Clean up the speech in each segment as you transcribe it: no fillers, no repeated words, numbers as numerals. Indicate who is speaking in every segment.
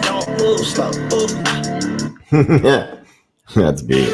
Speaker 1: Don't move slow.
Speaker 2: That's big.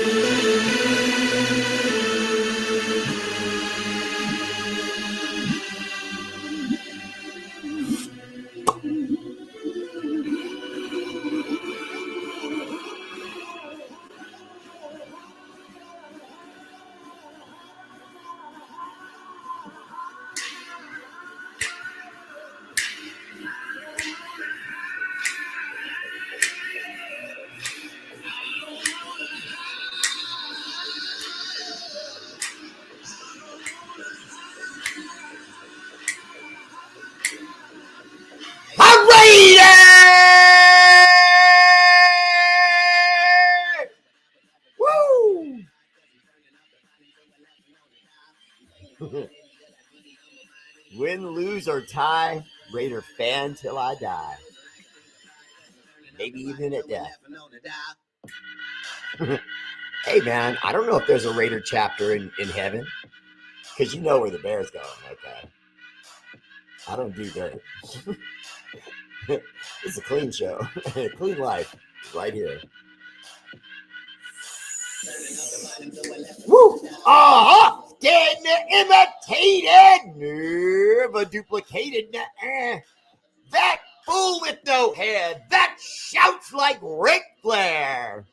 Speaker 2: Win, lose, or tie, Raider fan till I die. Maybe even at death. Hey, man, I don't know if there's a Raider chapter in heaven, because you know where the Bears go. Okay. I don't do that. It's a clean show. Clean life right here. Woo! Getting imitated, never duplicated. That fool with no head, that shouts like Ric Flair.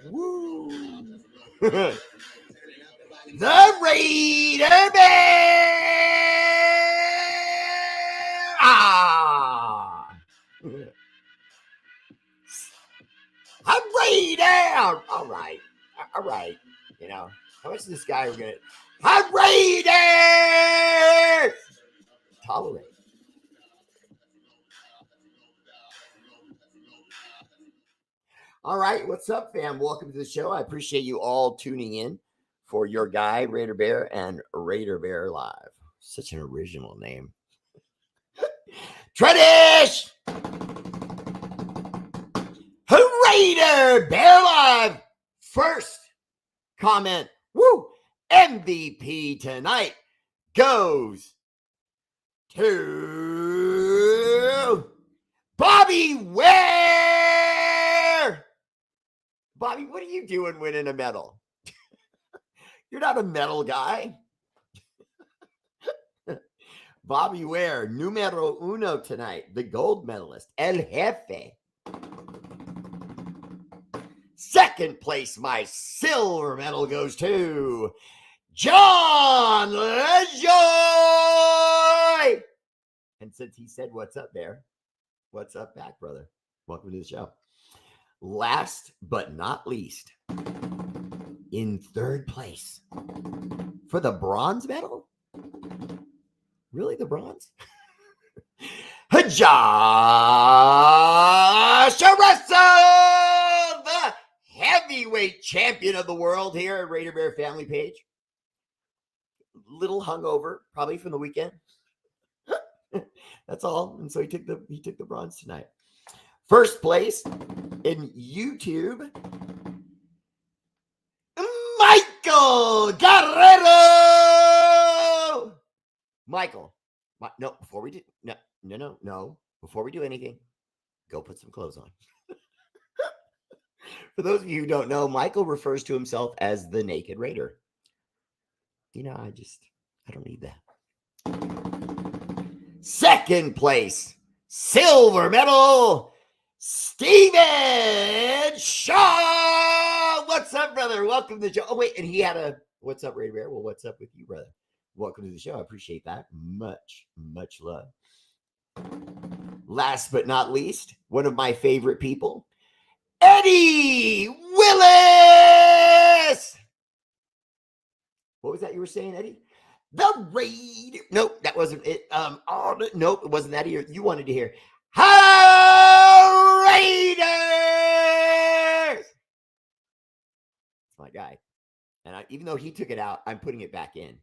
Speaker 2: Woo! The Raider Bear! I'm Raider! All right. You know, how much is this guy gonna? I'm Raider! Tolerate. All right, what's up, fam? Welcome to the show. I appreciate you all tuning in for your guy, Raider Bear, and Raider Bear Live. Such an original name. Tradish! Raider Bear Live! First comment, woo! MVP tonight goes to Bobby Ware! Bobby, what are you doing winning a medal? You're not a medal guy. Bobby Ware, numero uno tonight, the gold medalist, El Jefe. Second place, my silver medal goes to John LeJoy. And since he said, what's up, Bear? What's up back, brother? Welcome to the show. Last but not least, in third place for the bronze medal? Really, the bronze? Josh Russell, the heavyweight champion of the world here at Raider Bear Family Page. Little hungover, probably from the weekend. That's all. And so he took the bronze tonight. First place in YouTube, Michael Guerrero. Michael, no, before we do, no. Before we do anything, go put some clothes on. For those of you who don't know, Michael refers to himself as the Naked Raider. You know, I don't need that. Second place, silver medal, Steven Shaw. What's up, brother? Welcome to the show. Oh, wait, and he had a, what's up, Raider Bear? Well, what's up with you, brother? Welcome to the show. I appreciate that. Much love. Last but not least, one of my favorite people, Eddie Willis. What was that you were saying, Eddie? The Raider. Nope, that wasn't it. Nope, it wasn't that you wanted to hear. Raiders! It's my guy. And even though he took it out, I'm putting it back in.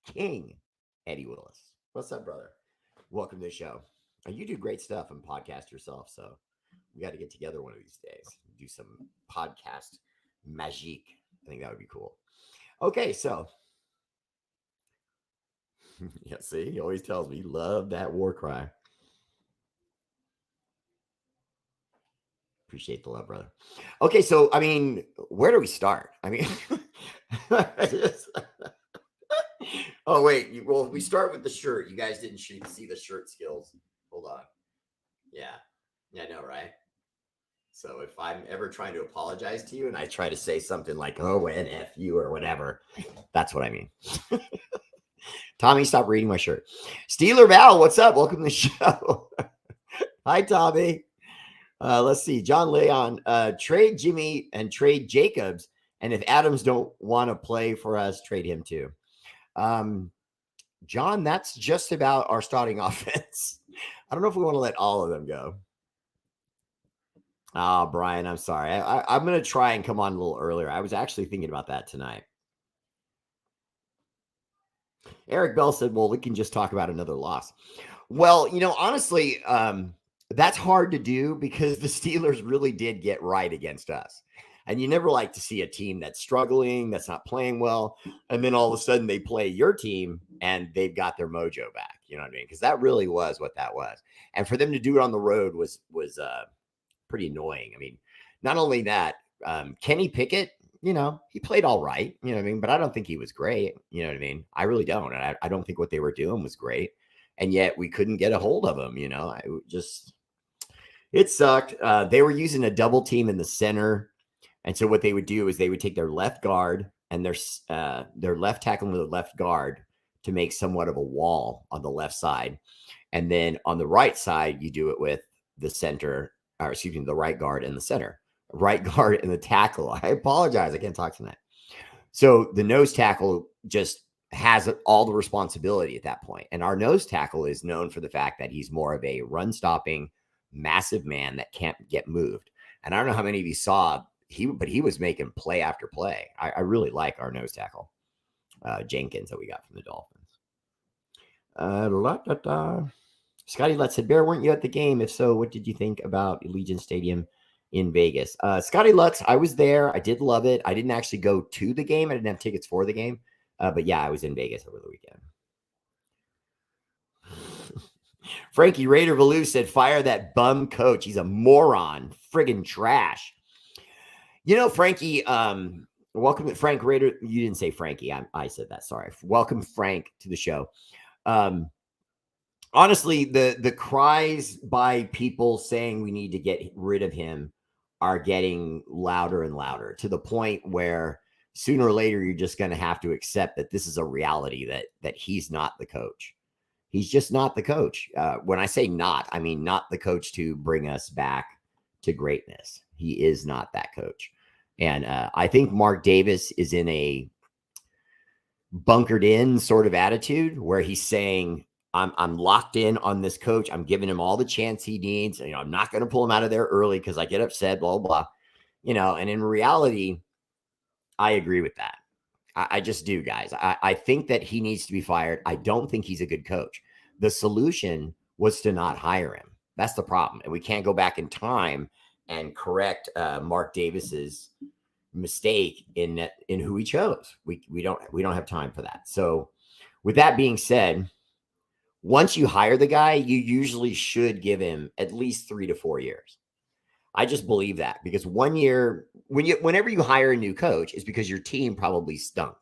Speaker 2: King Eddie Willis. What's up, brother? Welcome to the show. You do great stuff and podcast yourself, so we got to get together one of these days. Do some podcast magique. I think that would be cool. Okay, so yeah, see, he always tells me, love that war cry. Appreciate the love, brother. Okay, so I mean, where do we start? I mean, oh wait, well, we start with the shirt. You guys didn't see the shirt skills. Hold on. Yeah, I know, right? So if I'm ever trying to apologize to you and I try to say something like "oh and f you" or whatever, that's what I mean. Tommy, stop reading my shirt. Steeler Val, what's up? Welcome to the show. Hi, Tommy. Let's see. John Leon, trade Jimmy and trade Jacobs. And if Adams don't want to play for us, trade him too. John, that's just about our starting offense. I don't know if we want to let all of them go. Oh, Brian, I'm sorry. I'm going to try and come on a little earlier. I was actually thinking about that tonight. Eric Bell said, well, we can just talk about another loss. Well, honestly, that's hard to do because the Steelers really did get right against us. And you never like to see a team that's struggling, that's not playing well, and then all of a sudden they play your team and they've got their mojo back. You know what I mean? Because that really was what that was. And for them to do it on the road was pretty annoying. I mean, not only that, Kenny Pickett, he played all right, you know what I mean? But I don't think he was great. You know what I mean? I really don't. And I don't think what they were doing was great. And yet we couldn't get a hold of him, it sucked. They were using a double team in the center. And so what they would do is they would take their left guard and their left tackle with the left guard to make somewhat of a wall on the left side. And then on the right side, you do it with the center, or excuse me, the right guard and the center. Right guard and the tackle. I apologize. I can't talk tonight. So the nose tackle just has all the responsibility at that point. And our nose tackle is known for the fact that he's more of a run stopping, massive man that can't get moved. And I don't know how many of you saw but he was making play after play. I really like our nose tackle, Jenkins, that we got from the Dolphins. Scotty Lutz said, Bear, weren't you at the game? If so, what did you think about Allegiant Stadium in Vegas? Scotty Lutz, I was there. I did love it. I didn't actually go to the game. I didn't have tickets for the game. But yeah, I was in Vegas over the weekend. Frankie Raider Valou said, fire that bum coach. He's a moron. Friggin' trash. Frankie, welcome to Frank Raider. You didn't say Frankie. I said that. Sorry. Welcome, Frank, to the show. Honestly, the cries by people saying we need to get rid of him are getting louder and louder to the point where sooner or later you're just going to have to accept that this is a reality, that he's not the coach. He's just not the coach. When I say not, I mean not the coach to bring us back to greatness. He is not that coach. And I think Mark Davis is in a bunkered in sort of attitude where he's saying, I'm locked in on this coach. I'm giving him all the chance he needs. I'm not going to pull him out of there early because I get upset, blah, blah, blah. And in reality, I agree with that. I just do, guys. I think that he needs to be fired. I don't think he's a good coach. The solution was to not hire him. That's the problem. And we can't go back in time and correct Mark Davis's mistake in who he chose. We don't have time for that. So with that being said, once you hire the guy, you usually should give him at least 3 to 4 years. I just believe that because 1 year, whenever you hire a new coach, is because your team probably stunk.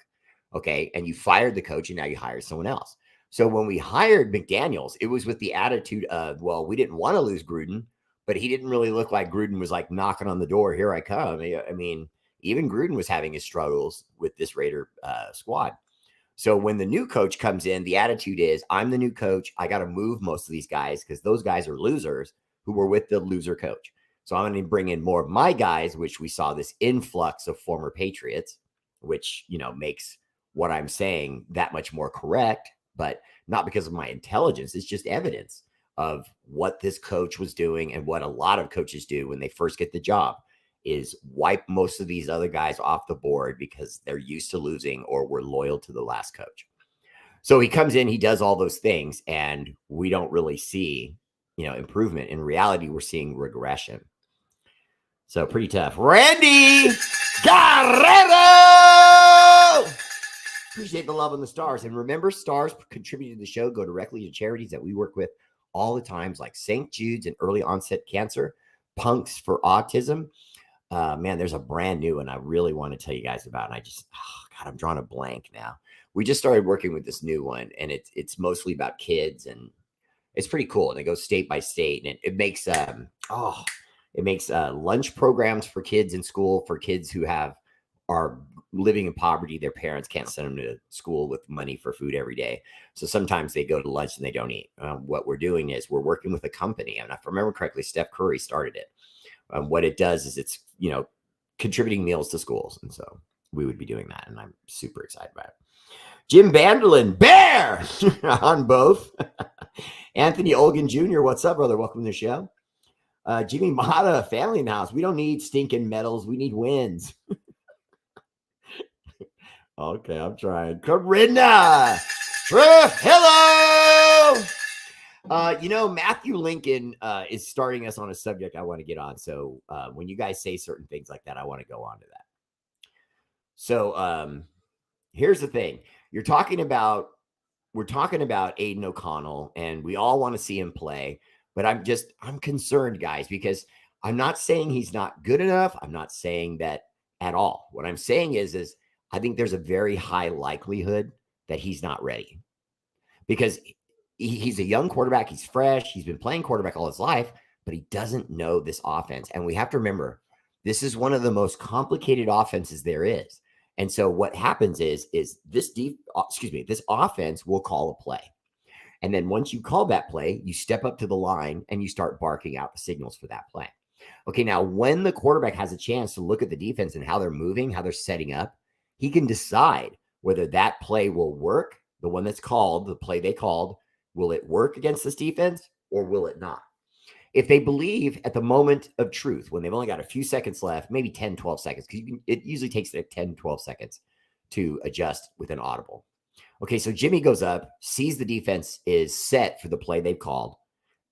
Speaker 2: Okay. And you fired the coach and now you hire someone else. So when we hired McDaniels, it was with the attitude of, well, we didn't want to lose Gruden, but he didn't really look like Gruden was like knocking on the door. Here I come. I mean, even Gruden was having his struggles with this Raider squad. So when the new coach comes in, the attitude is, I'm the new coach. I got to move most of these guys because those guys are losers who were with the loser coach. So I'm going to bring in more of my guys, which we saw this influx of former Patriots, which, makes what I'm saying that much more correct, but not because of my intelligence. It's just evidence of what this coach was doing and what a lot of coaches do when they first get the job is wipe most of these other guys off the board because they're used to losing or were loyal to the last coach. So he comes in, he does all those things, and we don't really see, improvement. In reality, we're seeing regression. So pretty tough. Randy Guerrero! Appreciate the love on the stars. And remember, stars contributed to the show go directly to charities that we work with all the times, like St. Jude's and early onset cancer. punks for autism. Man, there's a brand new one I really want to tell you guys about. And God, I'm drawing a blank now. We just started working with this new one, and it's mostly about kids, and it's pretty cool. And it goes state by state, and it makes lunch programs for kids in school, for kids who are living in poverty. Their parents can't send them to school with money for food every day. So sometimes they go to lunch and they don't eat. What we're doing is we're working with a company. And if I remember correctly, Steph Curry started it. What it does is it's, contributing meals to schools. And so we would be doing that. And I'm super excited about it. Jim Vanderlyn, Bear on both. Anthony Olgan Jr., what's up, brother? Welcome to the show. Jimmy Mata, family in the house. We don't need stinking medals. We need wins. Okay, I'm trying. Corinna. Hello. Matthew Lincoln is starting us on a subject I want to get on. So when you guys say certain things like that, I want to go on to that. So here's the thing. We're talking about Aiden O'Connell, and we all want to see him play. But I'm concerned, guys, because I'm not saying he's not good enough. I'm not saying that at all. What I'm saying is I think there's a very high likelihood that he's not ready, because he's a young quarterback. He's fresh. He's been playing quarterback all his life, but he doesn't know this offense. And we have to remember, this is one of the most complicated offenses there is. And so what happens is this offense will call a play. And then once you call that play, you step up to the line and you start barking out the signals for that play. Okay, now when the quarterback has a chance to look at the defense and how they're moving, how they're setting up, he can decide whether that play will work, the one that's called, the play they called, will it work against this defense or will it not? If they believe at the moment of truth, when they've only got a few seconds left, maybe 10, 12 seconds, because it usually takes 10, 12 seconds to adjust with an audible. Okay, so Jimmy goes up, sees the defense is set for the play they've called,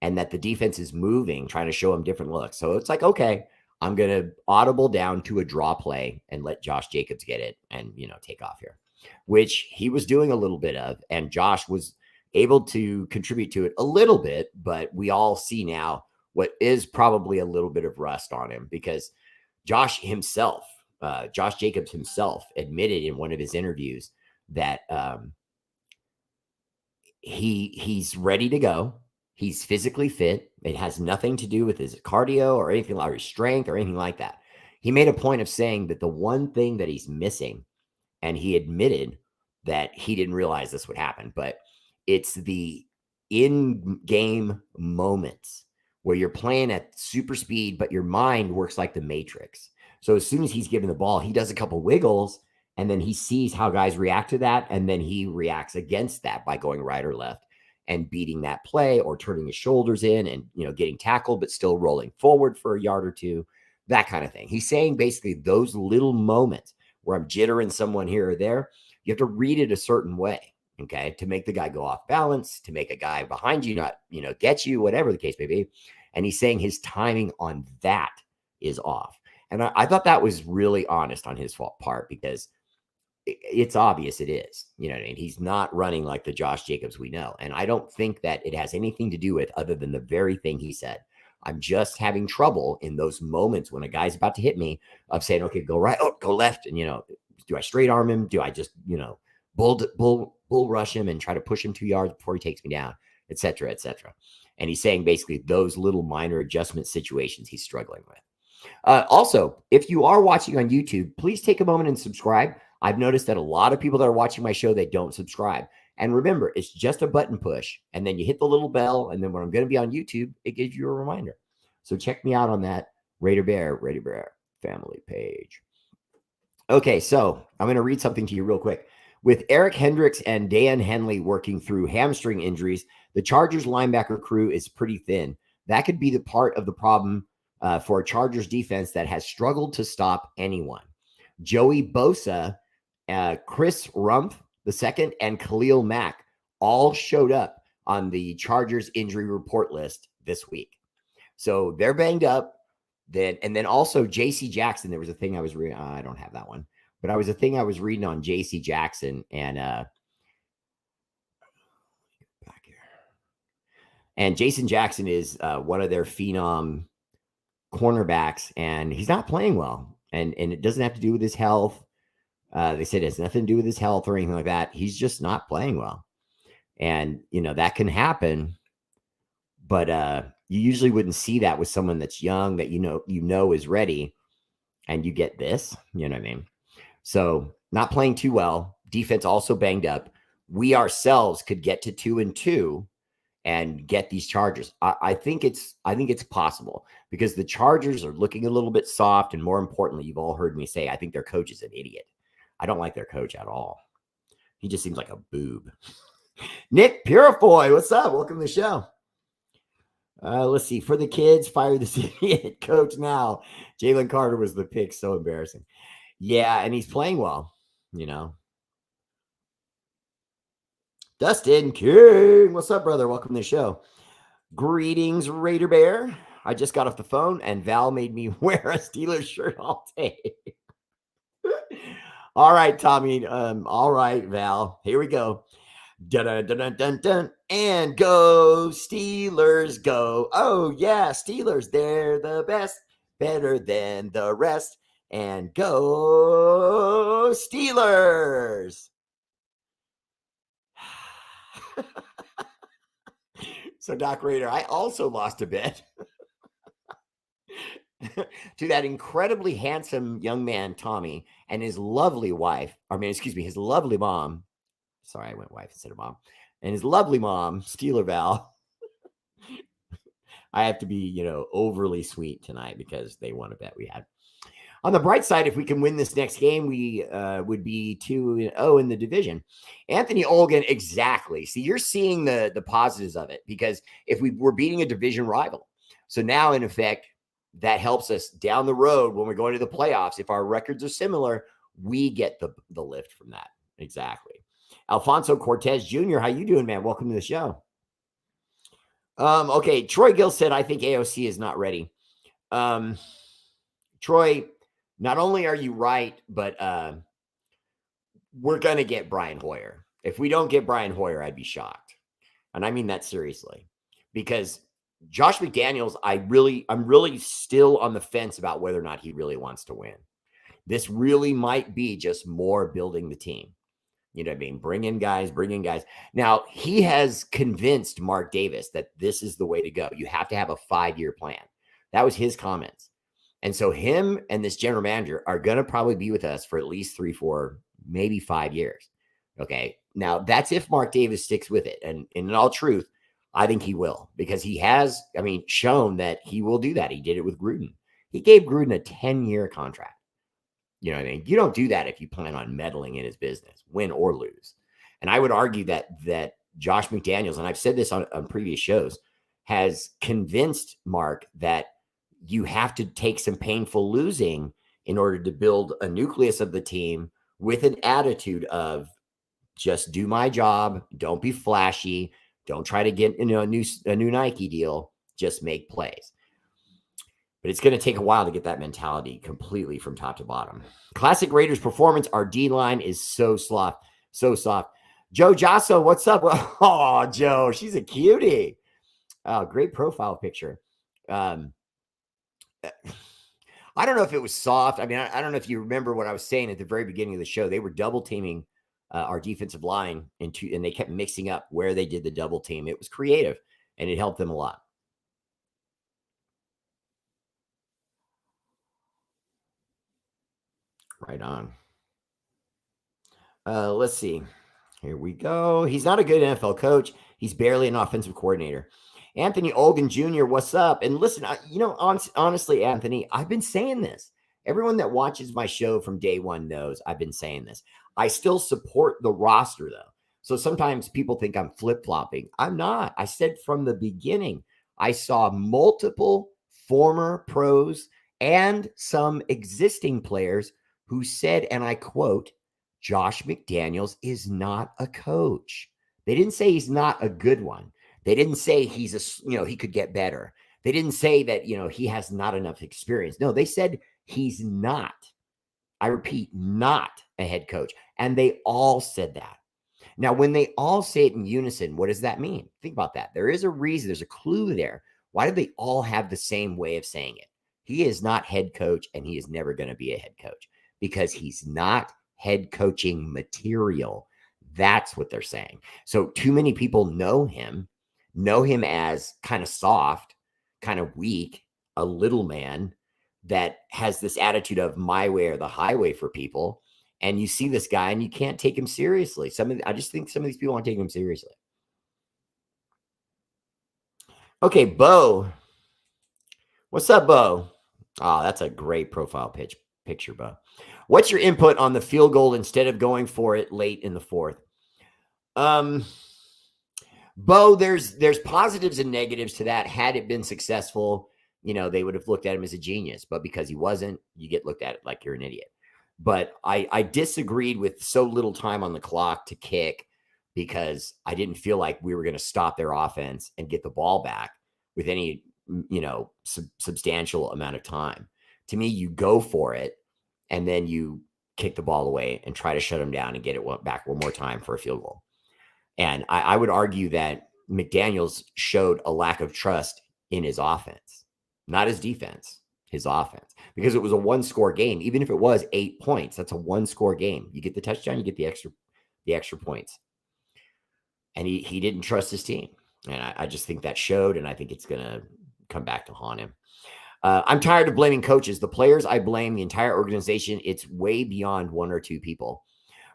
Speaker 2: and that the defense is moving, trying to show him different looks. So it's like, okay, I'm going to audible down to a draw play and let Josh Jacobs get it and, take off here, which he was doing a little bit of. And Josh was able to contribute to it a little bit, but we all see now what is probably a little bit of rust on him, because Josh Jacobs himself admitted in one of his interviews that he's ready to go. He's physically fit. It has nothing to do with his cardio or anything like his strength or anything like that. He made a point of saying that the one thing that he's missing, and he admitted that he didn't realize this would happen, but it's the in-game moments where you're playing at super speed, but your mind works like the Matrix. So as soon as he's given the ball, he does a couple wiggles, and then he sees how guys react to that, and then he reacts against that by going right or left and beating that play or turning his shoulders in and, getting tackled, but still rolling forward for a yard or two, that kind of thing. He's saying basically those little moments where I'm jittering someone here or there, you have to read it a certain way, okay, to make the guy go off balance, to make a guy behind you not, get you, whatever the case may be. And he's saying his timing on that is off. And I thought that was really honest on his part, because it's obvious it is, and he's not running like the Josh Jacobs we know. And I don't think that it has anything to do with other than the very thing he said. I'm just having trouble in those moments when a guy's about to hit me of saying, okay, go right, go left. And, do I straight arm him? Do I just, bull rush him and try to push him 2 yards before he takes me down, et cetera, et cetera. And he's saying basically those little minor adjustment situations he's struggling with. Also, if you are watching on YouTube, please take a moment and subscribe. I've noticed that a lot of people that are watching my show, they don't subscribe. And remember, it's just a button push. And then you hit the little bell. And then when I'm going to be on YouTube, it gives you a reminder. So check me out on that R8RBEAR family page. Okay, so I'm going to read something to you real quick. With Eric Hendricks and Dan Henley working through hamstring injuries, the Chargers linebacker crew is pretty thin. That could be the part of the problem for a Chargers defense that has struggled to stop anyone. Joey Bosa, Chris Rumph II, and Khalil Mack all showed up on the Chargers injury report list this week. So they're banged up. And then also J.C. Jackson. There was a thing I was reading. I don't have that one, but I was reading on J.C. Jackson and back here. And Jason Jackson is one of their phenom cornerbacks, and he's not playing well. And it doesn't have to do with his health. They said it has nothing to do with his health or anything like that. He's just not playing well. And, that can happen. But you usually wouldn't see that with someone that's young that you know is ready, and you get this. You know what I mean? So not playing too well. Defense also banged up. We ourselves could get to 2-2 and get these Chargers. I think it's possible because the Chargers are looking a little bit soft, and more importantly, you've all heard me say I think their coach is an idiot. I don't like their coach at all. He just seems like a boob. Nick Purifoy, what's up? Welcome to the show. Let's see. For the kids, fire this idiot coach now. Jalen Carter was the pick. So embarrassing. Yeah, and he's playing well, Dustin King, what's up, brother? Welcome to the show. Greetings, R8RBEAR. I just got off the phone, and Val made me wear a Steelers shirt all day. All right, Tommy. All right, Val. Here we go. Dun, dun, dun, dun, dun, and go Steelers, go. Oh, yeah, Steelers. They're the best, better than the rest. And go Steelers. So, Doc Raider, I also lost a bet to that incredibly handsome young man, Tommy, and his lovely wife. His lovely mom. Sorry, I went wife instead of mom. And his lovely mom, Steeler Val. I have to be, overly sweet tonight because they won a bet we had. On the bright side, if we can win this next game, we would be 2-0 in the division. Anthony Olgan, exactly. See, you're seeing the positives of it because if we're beating a division rival. So now, in effect, that helps us down the road when we're going to the playoffs. If our records are similar, we get the lift from that. Exactly. Alfonso Cortez Jr., how you doing, man? Welcome to the show. Okay, Troy Gill said, I think AOC is not ready. Troy, not only are you right, but we're going to get Brian Hoyer. If we don't get Brian Hoyer, I'd be shocked. And I mean that seriously. Because Josh McDaniels, I'm really still on the fence about whether or not he really wants to win. This really might be just more building the team. You know what I mean? Bring in guys. Now, he has convinced Mark Davis that this is the way to go. You have to have a 5-year plan. That was his comments. And so him and this general manager are going to probably be with us for at least 3, 4, maybe 5 years. Okay. Now, that's if Mark Davis sticks with it. And in all truth, I think he will because he has, shown that he will do that. He did it with Gruden. He gave Gruden a 10-year contract. You know what I mean? You don't do that if you plan on meddling in his business, win or lose. And I would argue that Josh McDaniels, and I've said this on previous shows, has convinced Mark that you have to take some painful losing in order to build a nucleus of the team with an attitude of just do my job, don't be flashy, don't try to get a new Nike deal, just make plays. But it's going to take a while to get that mentality completely from top to bottom. Classic Raiders performance. Our D-line is so soft. Joe Jasso, what's up? Oh, Joe, she's a cutie. Oh, great profile picture. I don't know if it was soft. I don't know if you remember what I was saying at the very beginning of the show. They were double teaming our defensive line and they kept mixing up where they did the double team. It was creative and it helped them a lot. Right on. Let's see. Here we go. He's not a good NFL coach. He's barely an offensive coordinator. Anthony Olgan Jr., what's up? And listen, honestly, Anthony, I've been saying this. Everyone that watches my show from day one knows I've been saying this. I still support the roster, though. So sometimes people think I'm flip-flopping. I'm not. I said from the beginning, I saw multiple former pros and some existing players who said, and I quote, Josh McDaniels is not a coach. They didn't say he's not a good one. They didn't say he's he could get better. They didn't say that, he has not enough experience. No, they said he's not. I repeat, not a head coach. And they all said that. Now, when they all say it in unison, what does that mean? Think about that. There is a reason. There's a clue there. Why do they all have the same way of saying it? He is not head coach, and he is never going to be a head coach because he's not head coaching material. That's what they're saying. So too many people know him as kind of soft, kind of weak, a little man that has this attitude of my way or the highway for people. And you see this guy and you can't take him seriously. I just think some of these people aren't taking him seriously. Okay, Bo. What's up, Bo? Oh, that's a great profile picture, Bo. What's your input on the field goal instead of going for it late in the fourth? Bo, there's positives and negatives to that. Had it been successful, they would have looked at him as a genius. But because he wasn't, you get looked at it like you're an idiot. But I disagreed with so little time on the clock to kick because I didn't feel like we were going to stop their offense and get the ball back with any, substantial amount of time. To me, you go for it and then you kick the ball away and try to shut them down and get it back one more time for a field goal. And I would argue that McDaniels showed a lack of trust in his offense, not his defense, his offense, because it was a 1-score game. Even if it was 8 points, that's a 1-score game. You get the touchdown, you get the extra points. And he didn't trust his team. And I just think that showed, and I think it's going to come back to haunt him. I'm tired of blaming coaches. The players, I blame the entire organization. It's way beyond 1 or 2 people.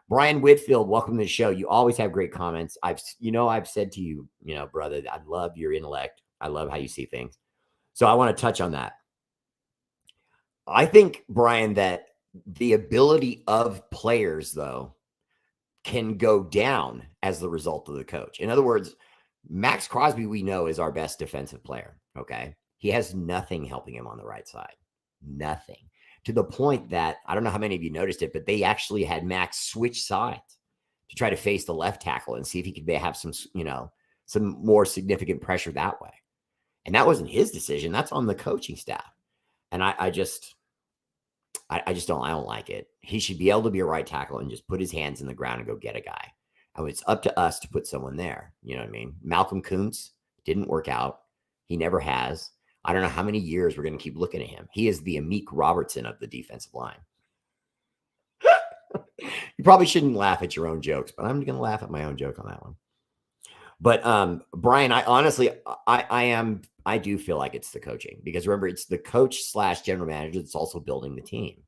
Speaker 2: Brian Whitfield, welcome to the show. You always have great comments. I've said to you, brother, I love your intellect. I love how you see things. So I want to touch on that. I think, Brian, that the ability of players, though, can go down as the result of the coach. In other words, Max Crosby, we know, is our best defensive player. Okay. He has nothing helping him on the right side. Nothing. To the point that, I don't know how many of you noticed it, but they actually had Max switch sides to try to face the left tackle and see if he could have some more significant pressure that way. And that wasn't his decision. That's on the coaching staff. And I don't like it. He should be able to be a right tackle and just put his hands in the ground and go get a guy. And it's up to us to put someone there. You know what I mean? Malcolm Kuntz didn't work out. He never has. I don't know how many years we're going to keep looking at him. He is the Amik Robertson of the defensive line. You probably shouldn't laugh at your own jokes, but I'm going to laugh at my own joke on that one. But Brian, I honestly do feel like it's the coaching, because remember, it's the coach / general manager that's also building the team.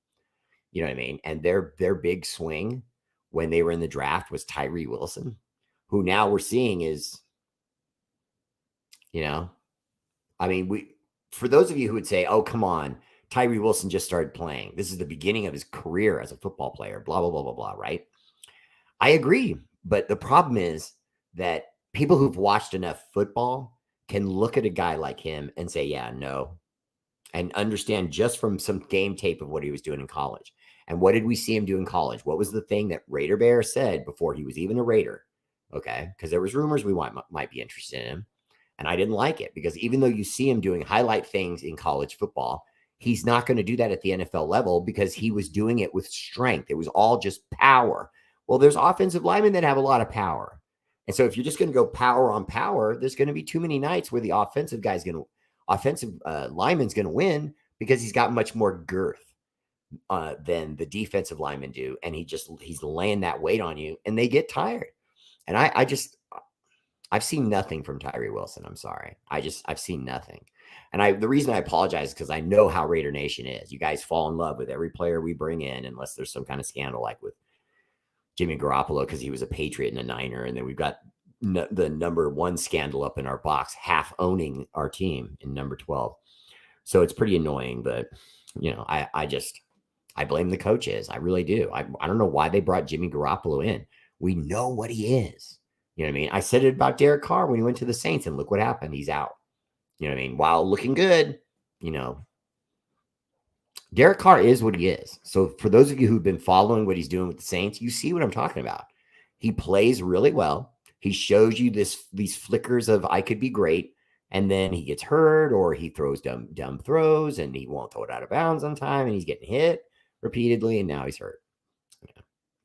Speaker 2: You know what I mean? And their big swing when they were in the draft was Tyree Wilson, who now we're seeing is, for those of you who would say, oh, come on, Tyree Wilson just started playing. This is the beginning of his career as a football player, blah, blah, blah, blah, blah, right? I agree. But the problem is that people who've watched enough football can look at a guy like him and say, yeah, no, and understand just from some game tape of what he was doing in college. And what did we see him do in college? What was the thing that R8RBEAR said before he was even a Raider? Okay, because there was rumors we might be interested in him. And I didn't like it, because even though you see him doing highlight things in college football, he's not going to do that at the NFL level, because he was doing it with strength. It was all just power. Well, there's offensive linemen that have a lot of power. And so if you're just going to go power on power, there's going to be too many nights where the offensive lineman's going to win, because he's got much more girth than the defensive linemen do. And he's laying that weight on you, and they get tired. And I've seen nothing from Tyree Wilson. I'm sorry. I've seen nothing. And the reason I apologize is because I know how Raider Nation is. You guys fall in love with every player we bring in, unless there's some kind of scandal like with Jimmy Garoppolo, because he was a Patriot and a Niner. And then we've got the number 1 scandal up in our box, half owning our team in number 12. So it's pretty annoying, but I blame the coaches. I really do. I don't know why they brought Jimmy Garoppolo in. We know what he is. You know what I mean? I said it about Derek Carr when he went to the Saints, and look what happened. He's out. You know what I mean? While looking good, Derek Carr is what he is. So for those of you who've been following what he's doing with the Saints, you see what I'm talking about. He plays really well. He shows you these flickers of I could be great, and then he gets hurt, or he throws dumb throws, and he won't throw it out of bounds on time, and he's getting hit repeatedly, and now he's hurt.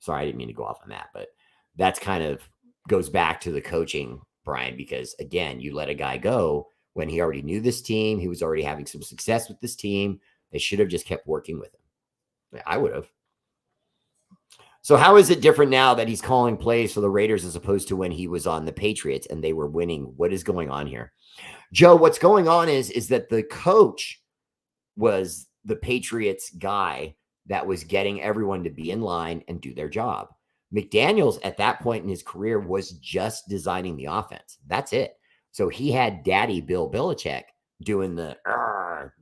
Speaker 2: Sorry, I didn't mean to go off on that, but that's kind of goes back to the coaching, Brian, because again, you let a guy go when he already knew this team. He was already having some success with this team. They should have just kept working with him. I would have. So how is it different now that he's calling plays for the Raiders as opposed to when he was on the Patriots and they were winning? What is going on here? Joe, what's going on is that the coach was the Patriots guy that was getting everyone to be in line and do their job. McDaniels at that point in his career was just designing the offense. That's it. So he had daddy Bill Belichick doing the,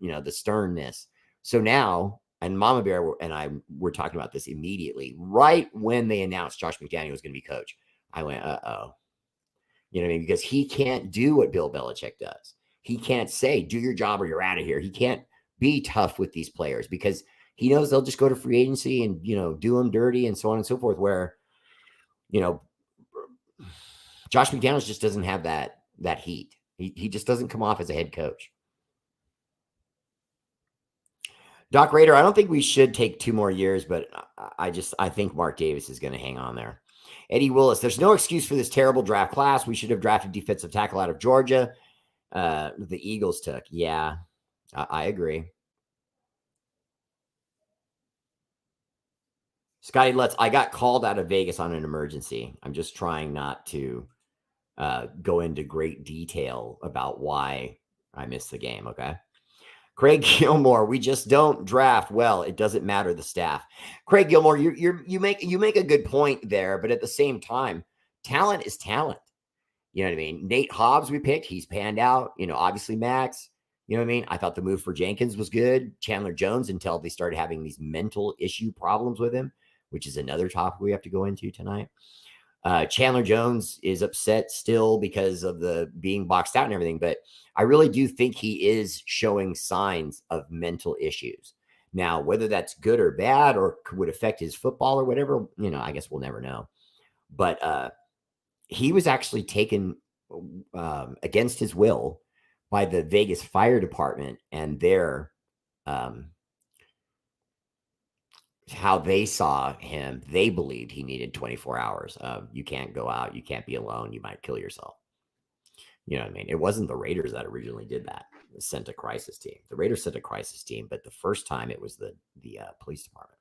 Speaker 2: the sternness. So now, and Mama Bear and I were talking about this immediately, right when they announced Josh McDaniels was going to be coach. I went, uh-oh. You know what I mean? Because he can't do what Bill Belichick does. He can't say, do your job or you're out of here. He can't be tough with these players because he knows they'll just go to free agency and, do them dirty and so on and so forth, where, Josh McDaniels just doesn't have that heat. He just doesn't come off as a head coach. Doc Raider, I don't think we should take 2 more years, but I think Mark Davis is going to hang on there. Eddie Willis, there's no excuse for this terrible draft class. We should have drafted defensive tackle out of Georgia. The Eagles took. Yeah, I agree. Scotty Lutz, I got called out of Vegas on an emergency. I'm just trying not to go into great detail about why I missed the game, okay? Craig Gilmore, we just don't draft well. It doesn't matter the staff. Craig Gilmore, you make a good point there, but at the same time, talent is talent. You know what I mean? Nate Hobbs we picked, he's panned out. Obviously Max. You know what I mean? I thought the move for Jenkins was good. Chandler Jones until they started having these mental issue problems with him, which is another topic we have to go into tonight. Chandler Jones is upset still because of the being boxed out and everything, but I really do think he is showing signs of mental issues. Now, whether that's good or bad or would affect his football or whatever, I guess we'll never know. But he was actually taken against his will by the Vegas Fire Department and their how they saw him. They believed he needed 24 hours. You can't go out. You can't be alone. You might kill yourself. You know what I mean? It wasn't the Raiders that originally did that. It sent a crisis team. The Raiders sent a crisis team, but the first time it was the police department.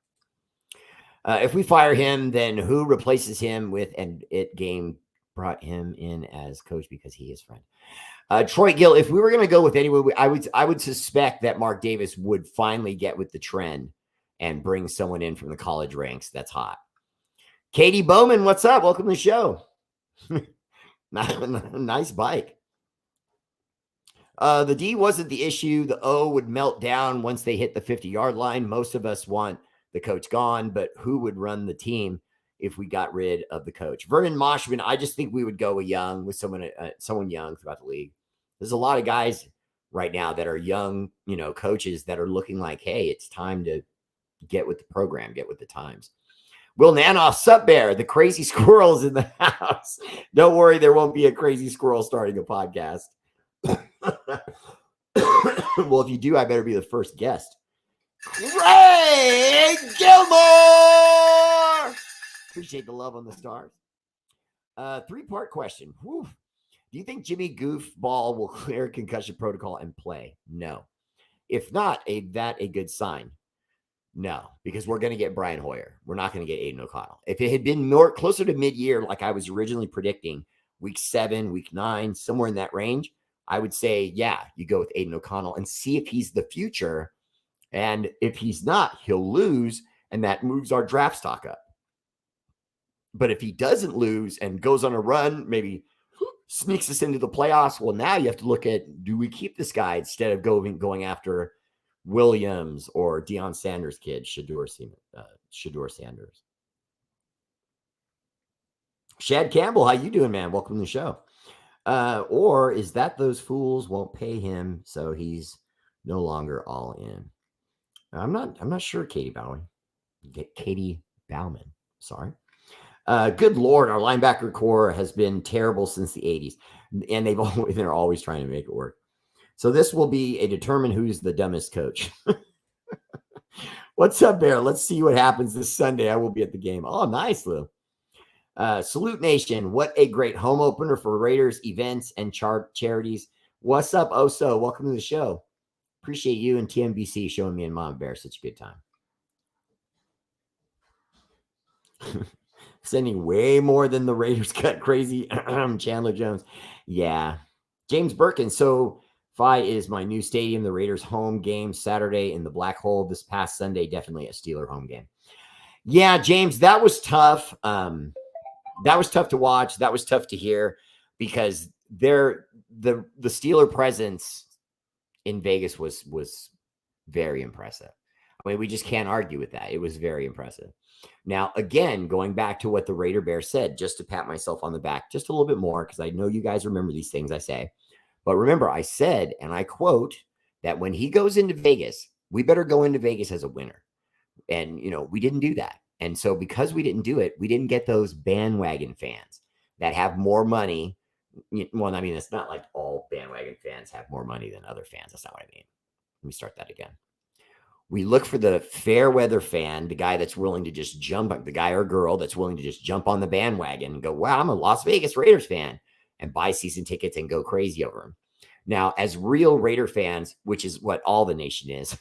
Speaker 2: If we fire him, then who replaces him with? And it game brought him in as coach because he is friend. Troy Gill, if we were going to go with anyone, I would suspect that Mark Davis would finally get with the trend and bring someone in from the college ranks that's hot. Katie Bowman, what's up? Welcome to the show. Nice bike. The D wasn't the issue. The O would melt down once they hit the 50-yard line. Most of us want the coach gone, but who would run the team if we got rid of the coach? Vernon Moshman, I just think we would go with someone young throughout the league. There's a lot of guys right now that are young, coaches that are looking like, hey, it's time to get with the program, get with the times. Will Nanoff, sup bear, the crazy squirrels in the house. Don't worry, there won't be a crazy squirrel starting a podcast. Well, if you do, I better be the first guest. Craig Gilmore! Appreciate the love on the stars. 3-part question. Whew. Do you think Jimmy Goofball will clear concussion protocol and play? No. If not, a good sign? No, because we're going to get Brian Hoyer. We're not going to get Aiden O'Connell. If it had been more closer to mid-year, like I was originally predicting, week 7, week 9, somewhere in that range, I would say, yeah, you go with Aiden O'Connell and see if he's the future. And if he's not, he'll lose, and that moves our draft stock up. But if he doesn't lose and goes on a run, maybe sneaks us into the playoffs, well, now you have to look at, do we keep this guy instead of going after Williams or Deion Sanders' kid, Shador Sanders. Shad Campbell, how you doing, man? Welcome to the show. Or is that those fools won't pay him, so he's no longer all in? I'm not sure, Katie Bowman. Sorry. Good Lord, our linebacker core has been terrible since the 80s, and they're always trying to make it work. So this will be a determine who's the dumbest coach. What's up, Bear? Let's see what happens this Sunday. I will be at the game. Oh, nice, Lou. Salute Nation. What a great home opener for Raiders events and charities. What's up, Oso? Welcome to the show. Appreciate you and TMBC showing me and Mama Bear such a good time. Sending way more than the Raiders cut crazy. Chandler Jones. Yeah. James Birkin. SoFi is my new stadium. The Raiders home game Saturday in the Black Hole this past Sunday. Definitely a Steeler home game. Yeah, James, that was tough. That was tough to watch. That was tough to hear because the Steeler presence in Vegas was very impressive. I mean, we just can't argue with that. It was very impressive. Now, again, going back to what the Raider Bear said, just to pat myself on the back just a little bit more, because I know you guys remember these things I say. But remember, I said, and I quote, that when he goes into Vegas, we better go into Vegas as a winner. And, we didn't do that. And so because we didn't do it, we didn't get those bandwagon fans that have more money. Well, I mean, it's not like all bandwagon fans have more money than other fans. That's not what I mean. Let me start that again. We look for the fair weather fan, the guy that's willing to just jump, the guy or girl that's willing to just jump on the bandwagon and go, wow, I'm a Las Vegas Raiders fan, and buy season tickets and go crazy over them. Now, as real Raider fans, which is what all the nation is,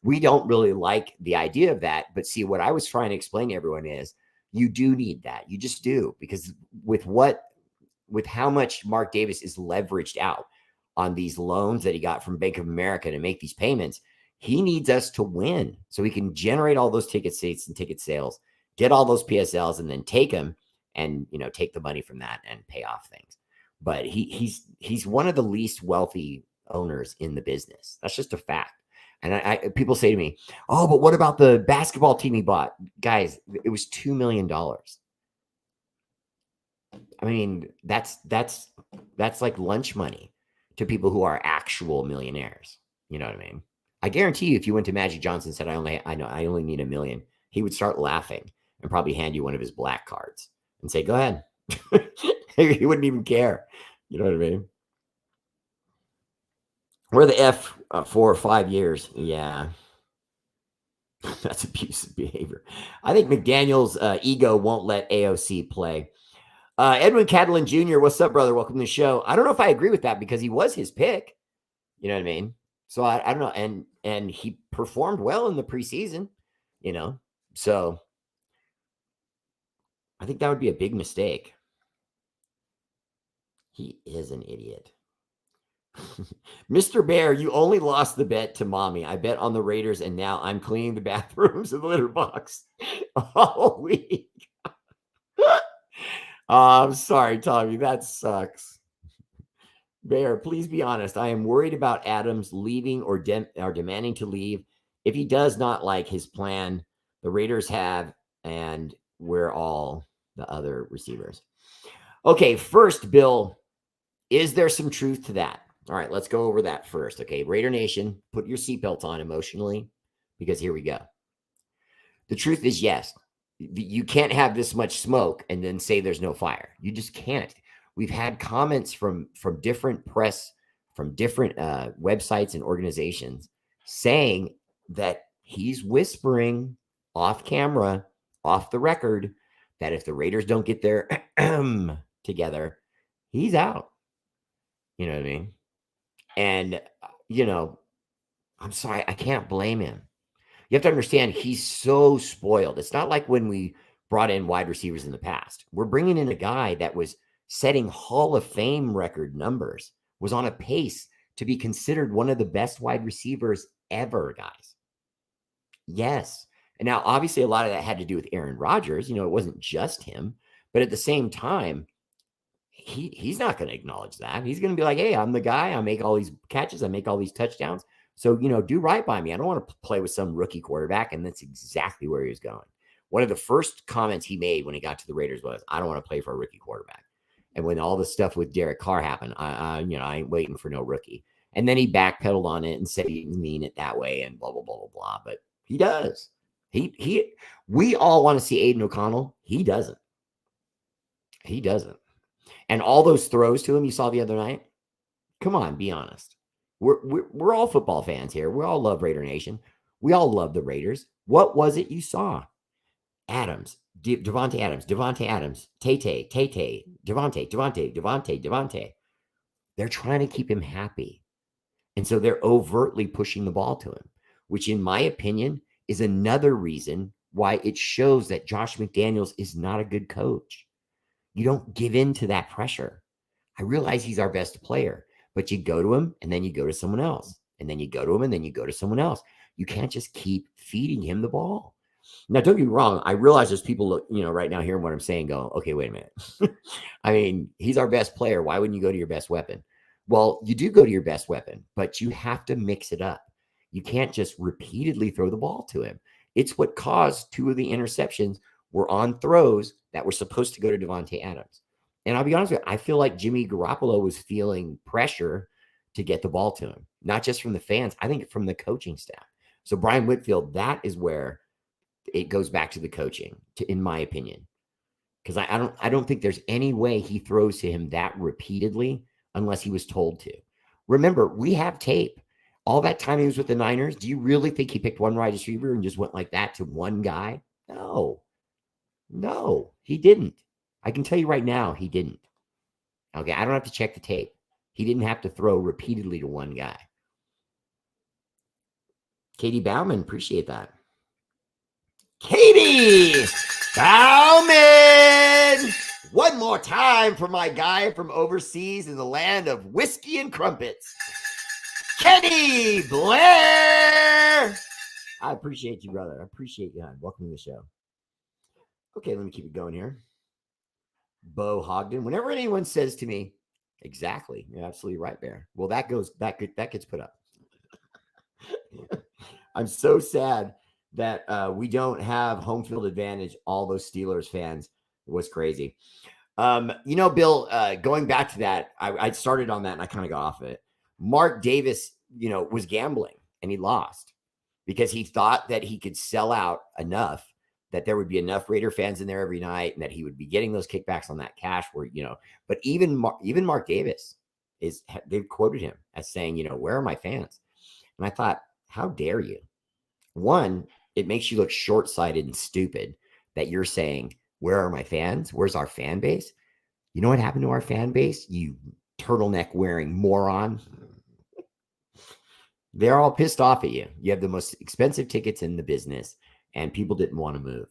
Speaker 2: we don't really like the idea of that. But see, what I was trying to explain to everyone is you do need that. You just do, because with how much Mark Davis is leveraged out on these loans that he got from Bank of America to make these payments, he needs us to win so he can generate all those ticket seats and ticket sales, get all those PSLs, and then take them and, take the money from that and pay off things. But he's one of the least wealthy owners in the business. That's just a fact. And people say to me, oh, but what about the basketball team he bought? Guys, it was $2 million. I mean, that's like lunch money to people who are actual millionaires. You know what I mean? I guarantee you, if you went to Magic Johnson and said, I only need $1 million, he would start laughing and probably hand you one of his black cards and say, go ahead. He wouldn't even care. You know what I mean? We're the F 4 or 5 years. Yeah. That's abusive behavior. I think McDaniel's ego won't let AOC play. Edwin Catalan Jr., what's up, brother? Welcome to the show. I don't know if I agree with that because he was his pick. You know what I mean? So I don't know. And he performed well in the preseason, so I think that would be a big mistake. He is an idiot. Mr. Bear, you only lost the bet to mommy. I bet on the Raiders, and now I'm cleaning the bathrooms and the litter box all week. I'm sorry, Tommy. That sucks. Bear, please be honest. I am worried about Adams leaving or demanding to leave. If he does not like his plan, the Raiders have, and we're all the other receivers. Okay, first, Bill, is there some truth to that? All right, let's go over that first. Okay, Raider Nation, put your seatbelt on emotionally, because here we go. The truth is, yes, you can't have this much smoke and then say there's no fire. You just can't. We've had comments from different press, from different websites and organizations saying that he's whispering off camera, off the record, that if the Raiders don't get their together, he's out. You know what I mean? And, I'm sorry, I can't blame him. You have to understand, he's so spoiled. It's not like when we brought in wide receivers in the past. We're bringing in a guy that was setting Hall of Fame record numbers, was on a pace to be considered one of the best wide receivers ever, guys. Yes. And now, obviously, a lot of that had to do with Aaron Rodgers. It wasn't just him. But at the same time, he's not going to acknowledge that. He's going to be like, hey, I'm the guy. I make all these catches. I make all these touchdowns. So, do right by me. I don't want to play with some rookie quarterback. And that's exactly where he was going. One of the first comments he made when he got to the Raiders was, I don't want to play for a rookie quarterback. And when all the stuff with Derek Carr happened, I ain't waiting for no rookie. And then he backpedaled on it and said he didn't mean it that way and blah, blah, blah, blah, blah. But he does. We all want to see Aiden O'Connell. He doesn't. He doesn't. And all those throws to him you saw the other night, come on, be honest. We're all football fans here. We all love Raider Nation. We all love the Raiders. What was it you saw? Adams, Devontae Adams, Tay, Devontae. They're trying to keep him happy. And so they're overtly pushing the ball to him, which in my opinion is another reason why it shows that Josh McDaniels is not a good coach. You don't give in to that pressure. I realize he's our best player, but you go to him and then you go to someone else. And then you go to him and then you go to someone else. You can't just keep feeding him the ball. Now, don't get me wrong. I realize there's people look, right now hearing what I'm saying, go, okay, wait a minute. I mean, he's our best player. Why wouldn't you go to your best weapon? Well, you do go to your best weapon, but you have to mix it up. You can't just repeatedly throw the ball to him. It's what caused 2 of the interceptions were on throws that were supposed to go to Devontae Adams. And I'll be honest with you, I feel like Jimmy Garoppolo was feeling pressure to get the ball to him, not just from the fans, I think from the coaching staff. So Brian Whitfield, that is where it goes back to the coaching, in my opinion, because I don't think there's any way he throws to him that repeatedly unless he was told to. Remember, we have tape. All that time he was with the Niners, do you really think he picked one wide receiver and just went like that to one guy? No, he didn't. I can tell you right now, he didn't. Okay, I don't have to check the tape. He didn't have to throw repeatedly to one guy. Katie Bauman, appreciate that. Katie Bauman! One more time for my guy from overseas in the land of whiskey and crumpets, Kenny Blair! I appreciate you, brother. I appreciate you, hon. Welcome to the show. Okay, let me keep it going here. Bo Hogden. Whenever anyone says to me, exactly, you're absolutely right, Bear. Well, that gets put up. I'm so sad that we don't have home field advantage. All those Steelers fans. It was crazy. Bill, going back to that, I started on that and I kind of got off of it. Mark Davis, was gambling and he lost because he thought that he could sell out enough that there would be enough Raider fans in there every night and that he would be getting those kickbacks on that cash where, but even Mark Davis they've quoted him as saying, where are my fans? And I thought, how dare you? One, it makes you look short-sighted and stupid that you're saying, where are my fans? Where's our fan base? You know what happened to our fan base? You turtleneck wearing moron. They're all pissed off at you. You have the most expensive tickets in the business and people didn't want to move.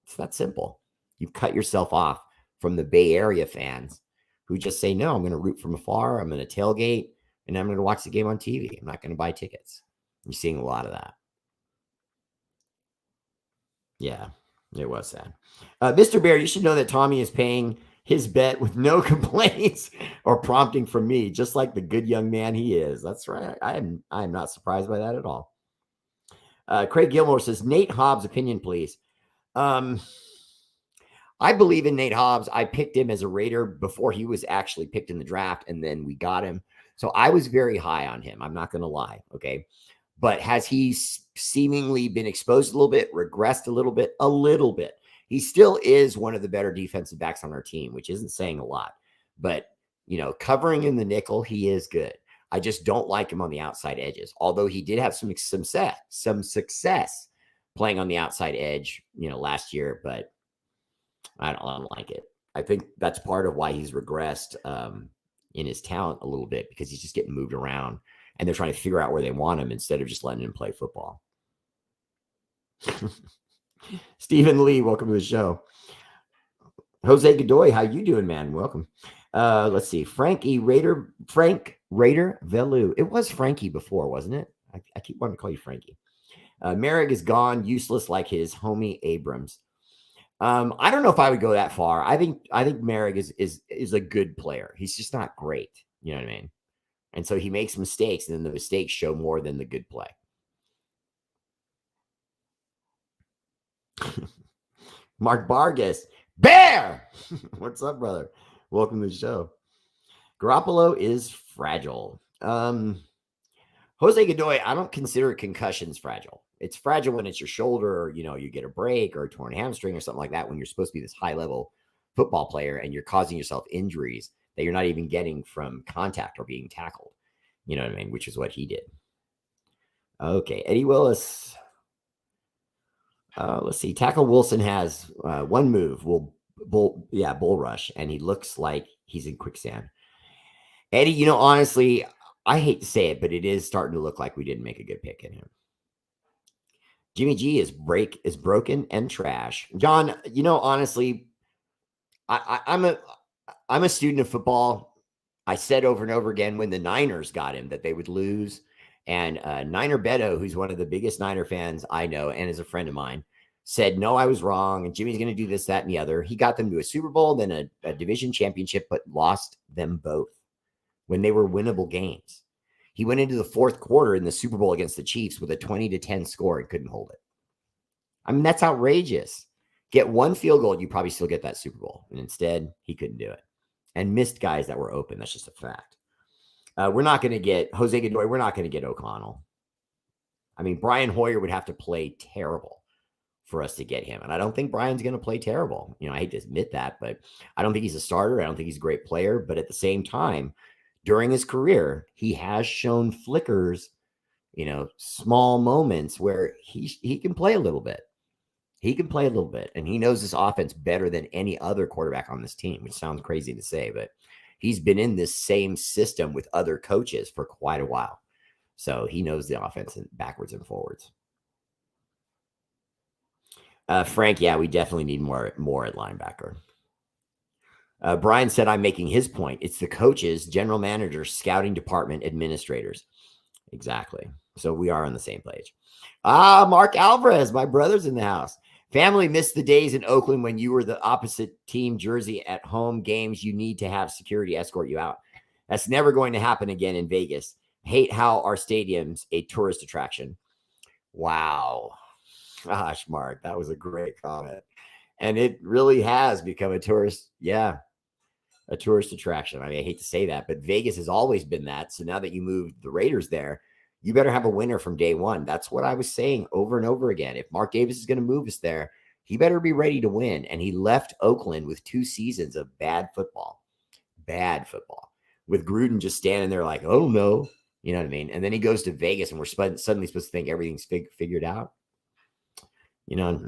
Speaker 2: It's that simple. You've cut yourself off from the Bay Area fans who just say, no, I'm going to root from afar. I'm going to tailgate and I'm going to watch the game on TV. I'm not going to buy tickets. You're seeing a lot of that. Yeah, it was sad. Mr. Bear, you should know that Tommy is paying his bet with no complaints or prompting from me, just like the good young man he is. That's right. I am not surprised by that at all. Craig Gilmore says, Nate Hobbs' opinion, please. I believe in Nate Hobbs. I picked him as a Raider before he was actually picked in the draft, and then we got him. So I was very high on him. I'm not going to lie, okay? But has he seemingly been exposed a little bit, regressed a little bit? A little bit. He still is one of the better defensive backs on our team, which isn't saying a lot. But, covering in the nickel, he is good. I just don't like him on the outside edges, although he did have some success playing on the outside edge, last year, but I don't like it. I think that's part of why he's regressed in his talent a little bit because he's just getting moved around and they're trying to figure out where they want him instead of just letting him play football. Stephen Lee, welcome to the show. Jose Godoy, how you doing, man? Welcome. Let's see. Frank Raider Velu. It was Frankie before, wasn't it? I keep wanting to call you Frankie. Merrick is gone, useless like his homie Abrams. I don't know if I would go that far. I think Merrick is a good player. He's just not great. You know what I mean? And so he makes mistakes, and then the mistakes show more than the good play. Mark Vargas, Bear! What's up, brother? Welcome to the show. Garoppolo is fragile. Jose Godoy, I don't consider concussions fragile. It's fragile when it's your shoulder or, you get a break or a torn hamstring or something like that when you're supposed to be this high-level football player and you're causing yourself injuries that you're not even getting from contact or being tackled. You know what I mean? Which is what he did. Okay, Eddie Willis. Let's see. Tackle Wilson has one move. Bull rush, and he looks like he's in quicksand. Eddie, honestly, I hate to say it, but it is starting to look like we didn't make a good pick in him. Jimmy G is broken and trash. John, honestly, I'm a student of football. I said over and over again when the Niners got him that they would lose. And Niner Beto, who's one of the biggest Niner fans I know and is a friend of mine, said, no, I was wrong. And Jimmy's going to do this, that, and the other. He got them to a Super Bowl, then a division championship, but lost them both when they were winnable games. He went into the fourth quarter in the Super Bowl against the Chiefs with a 20-10 score and couldn't hold it. I mean, that's outrageous. Get one field goal, you probably still get that Super Bowl. And instead, he couldn't do it. And missed guys that were open. That's just a fact. We're not going to get Jose Godoy. We're not going to get O'Connell. I mean, Brian Hoyer would have to play terrible for us to get him. And I don't think Brian's going to play terrible. I hate to admit that, but I don't think he's a starter. I don't think he's a great player. But at the same time, during his career, he has shown flickers, small moments where he can play a little bit. He can play a little bit, and he knows this offense better than any other quarterback on this team, which sounds crazy to say, but he's been in this same system with other coaches for quite a while. So he knows the offense backwards and forwards. Frank, yeah, we definitely need more at linebacker. Brian said, I'm making his point. It's the coaches, general managers, scouting department, administrators. Exactly. So we are on the same page. Mark Alvarez, my brother's in the house. Family missed the days in Oakland when you were the opposite team jersey at home games. You need to have security escort you out. That's never going to happen again in Vegas. Hate how our stadium's a tourist attraction. Wow. Gosh, Mark, that was a great comment. And it really has become a tourist attraction. I mean, I hate to say that, but Vegas has always been that. So now that you moved the Raiders there, you better have a winner from day one. That's what I was saying over and over again. If Mark Davis is going to move us there, he better be ready to win. And he left Oakland with 2 seasons of bad football, with Gruden just standing there like, oh, no. You know what I mean? And then he goes to Vegas and we're suddenly supposed to think everything's figured out. No.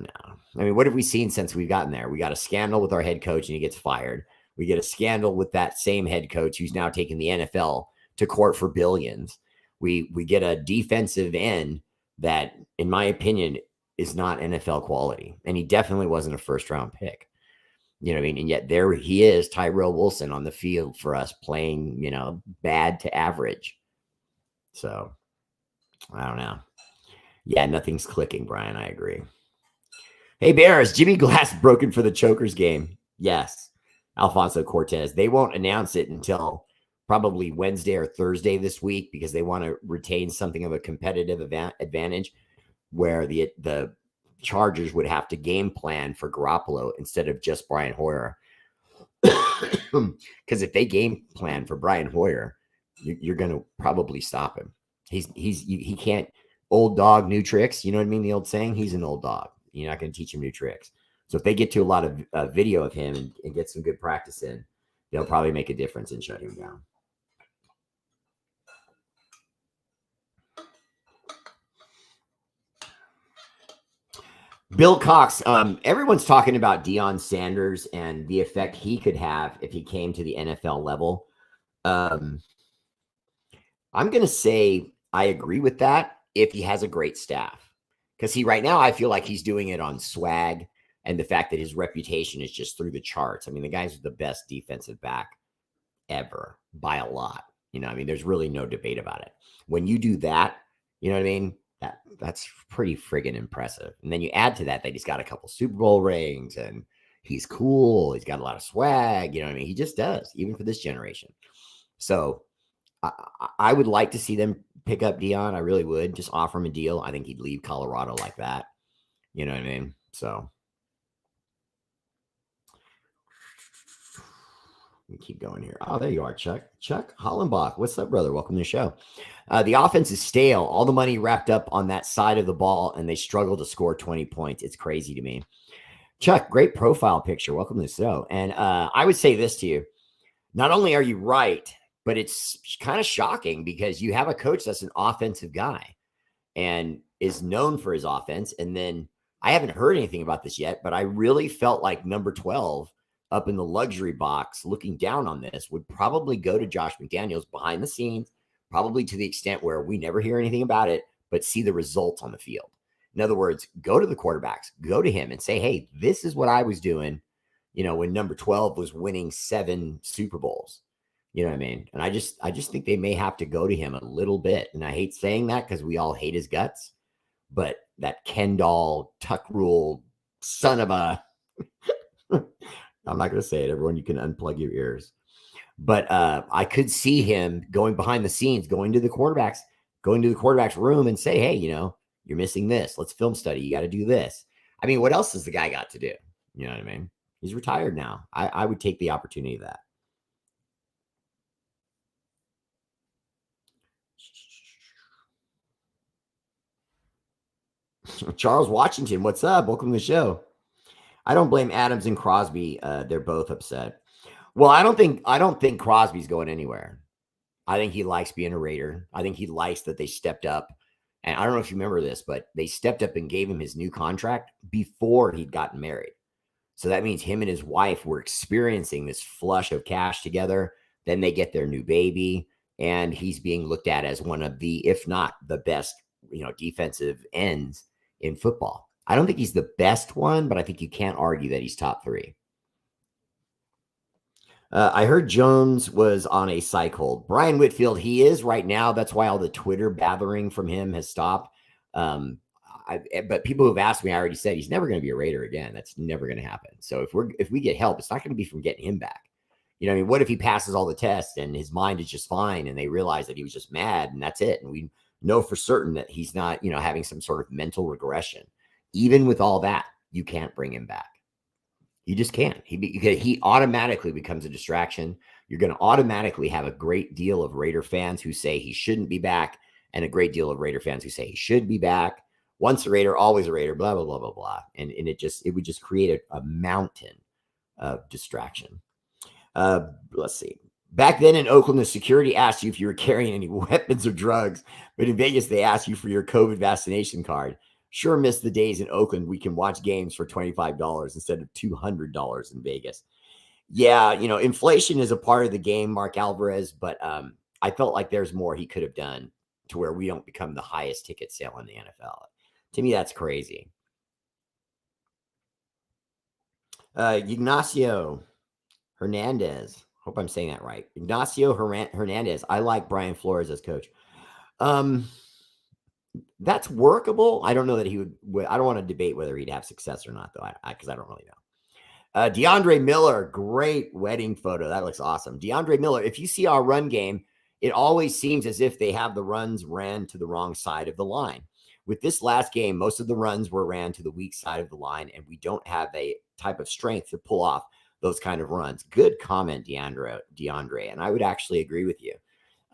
Speaker 2: I mean, what have we seen since we've gotten there? We got a scandal with our head coach and he gets fired. We get a scandal with that same head coach who's now taking the NFL to court for billions. We get a defensive end that, in my opinion, is not NFL quality. And he definitely wasn't a first-round pick. You know what I mean? And yet there he is, Tyrell Wilson, on the field for us playing, bad to average. So, I don't know. Yeah, nothing's clicking, Brian. I agree. Hey, Bear, is Jimmy Glass broken for the Chokers game? Yes. Alfonso Cortez. They won't announce it until probably Wednesday or Thursday this week because they want to retain something of a competitive advantage where the Chargers would have to game plan for Garoppolo instead of just Brian Hoyer. Because if they game plan for Brian Hoyer, you're going to probably stop him. He can't old dog, new tricks. You know what I mean? The old saying, he's an old dog. You're not going to teach him new tricks. So if they get to a lot of video of him and get some good practice in, they'll probably make a difference and shut him down. Bill Cox, everyone's talking about Deion Sanders and the effect he could have if he came to the NFL level. I'm going to say I agree with that if he has a great staff. Because right now, I feel like he's doing it on swag and the fact that his reputation is just through the charts. I mean, the guy's the best defensive back ever by a lot. There's really no debate about it. When you do that, you know what I mean? That's pretty friggin' impressive. And then you add to that he's got a couple Super Bowl rings and he's cool. He's got a lot of swag. You know what I mean? He just does, even for this generation. So I would like to see them pick up Deion. I really would. Just offer him a deal. I think he'd leave Colorado like that. You know what I mean? So we keep going here. Oh, there you are, Chuck. Chuck Hollenbach. What's up, brother? Welcome to the show. The offense is stale. All the money wrapped up on that side of the ball, and they struggle to score 20 points. It's crazy to me. Chuck, great profile picture. Welcome to the show. And I would say this to you. Not only are you right, but it's kind of shocking because you have a coach that's an offensive guy and is known for his offense. And then I haven't heard anything about this yet, but I really felt like number 12 up in the luxury box looking down on this would probably go to Josh McDaniels behind the scenes, probably to the extent where we never hear anything about it, but see the results on the field. In other words, go to the quarterbacks, go to him and say, hey, this is what I was doing, when number 12 was winning 7 Super Bowls. You know what I mean? And I just think they may have to go to him a little bit. And I hate saying that because we all hate his guts, but that Ken doll, tuck rule, son of a, I'm not going to say it. Everyone, you can unplug your ears. But I could see him going behind the scenes, going to the quarterback's room and say, hey, you're missing this. Let's film study. You got to do this. I mean, what else has the guy got to do? You know what I mean? He's retired now. I would take the opportunity of that. Charles Washington, what's up? Welcome to the show. I don't blame Adams and Crosby. They're both upset. Well, I don't think Crosby's going anywhere. I think he likes being a Raider. I think he likes that they stepped up. And I don't know if you remember this, but they stepped up and gave him his new contract before he'd gotten married. So that means him and his wife were experiencing this flush of cash together. Then they get their new baby, and he's being looked at as one of the, if not the best, defensive ends in football. I don't think he's the best one, but I think you can't argue that he's top 3. I heard Jones was on a psych hold. Brian Whitfield, he is right now. That's why all the Twitter bathering from him has stopped. But people who've asked me, I already said he's never going to be a Raider again. That's never going to happen. So if we get help, it's not going to be from getting him back. What if he passes all the tests and his mind is just fine and they realize that he was just mad and that's it? And we know for certain that he's not, having some sort of mental regression. Even with all that, you can't bring him back. You just can't. He automatically becomes a distraction. You're going to automatically have a great deal of Raider fans who say he shouldn't be back and a great deal of Raider fans who say he should be back. Once a Raider, always a Raider, blah, blah, blah, blah, blah. And it would just create a mountain of distraction. Let's see. Back then in Oakland, the security asked you if you were carrying any weapons or drugs. But in Vegas, they asked you for your COVID vaccination card. Sure miss the days in Oakland we can watch games for $25 instead of $200 in Vegas. Yeah, inflation is a part of the game, Mark Alvarez, but I felt like there's more he could have done to where we don't become the highest ticket sale in the NFL. To me, that's crazy. Ignacio Hernandez. Hope I'm saying that right. Ignacio Hernandez. I like Brian Flores as coach. That's workable. I don't know that he would. I don't want to debate whether he'd have success or not, though, because I don't really know. DeAndre Miller, great wedding photo. That looks awesome. DeAndre Miller, if you see our run game, it always seems as if they have the runs ran to the wrong side of the line. With this last game, most of the runs were ran to the weak side of the line, and we don't have a type of strength to pull off those kind of runs. Good comment, DeAndre, and I would actually agree with you.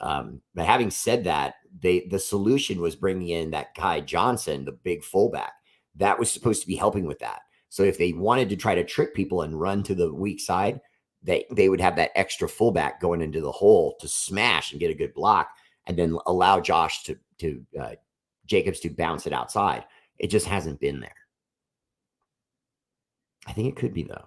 Speaker 2: But having said that, the solution was bringing in that guy Johnson, the big fullback. That was supposed to be helping with that. So if they wanted to try to trick people and run to the weak side, they would have that extra fullback going into the hole to smash and get a good block, and then allow Josh to Jacobs to bounce it outside. It just hasn't been there. I think it could be, though.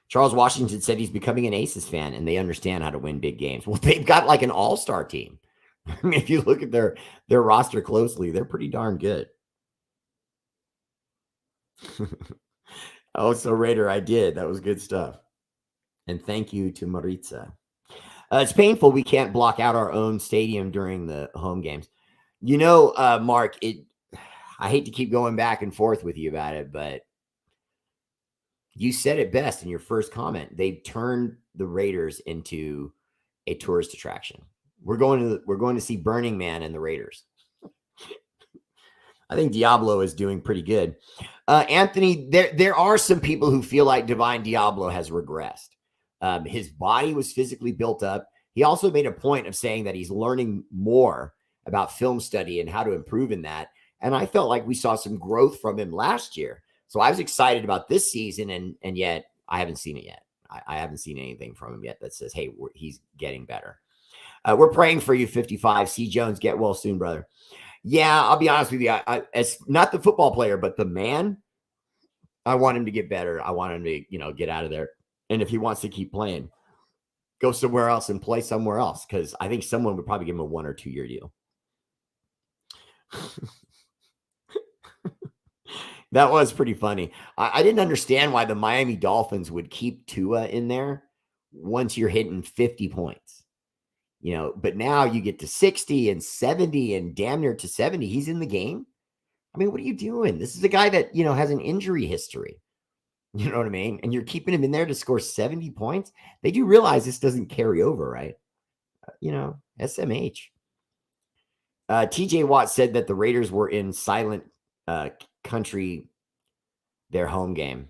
Speaker 2: Charles Washington said he's becoming an Aces fan and they understand how to win big games. Well, they've got like an all-star team. I mean, if you look at their roster closely, they're pretty darn good. Oh, so Raider, I did. That was good stuff. And thank you to Maritza. It's painful we can't block out our own stadium during the home games. Mark, I hate to keep going back and forth with you about it, but you said it best in your first comment. They've turned the Raiders into a tourist attraction. We're going to see Burning Man and the Raiders. I think Diablo is doing pretty good. Anthony, there are some people who feel like Divine Diablo has regressed. His body was physically built up. He also made a point of saying that he's learning more about film study and how to improve in that. And I felt like we saw some growth from him last year. So I was excited about this season, and yet I haven't seen it yet. I haven't seen anything from him yet that says, hey, he's getting better. We're praying for you, 55. C. Jones, get well soon, brother. Yeah, I'll be honest with you. As not the football player, but the man, I want him to get better. I want him to, get out of there. And if he wants to keep playing, go somewhere else and play somewhere else, because I think someone would probably give him a 1 or 2 year deal. That was pretty funny. I didn't understand why the Miami Dolphins would keep Tua in there once you're hitting 50 points. But now you get to 60 and 70 and damn near to 70. He's in the game. I mean, what are you doing? This is a guy that, has an injury history. You know what I mean? And you're keeping him in there to score 70 points. They do realize this doesn't carry over, right? SMH. TJ Watt said that the Raiders were in silent country, their home game.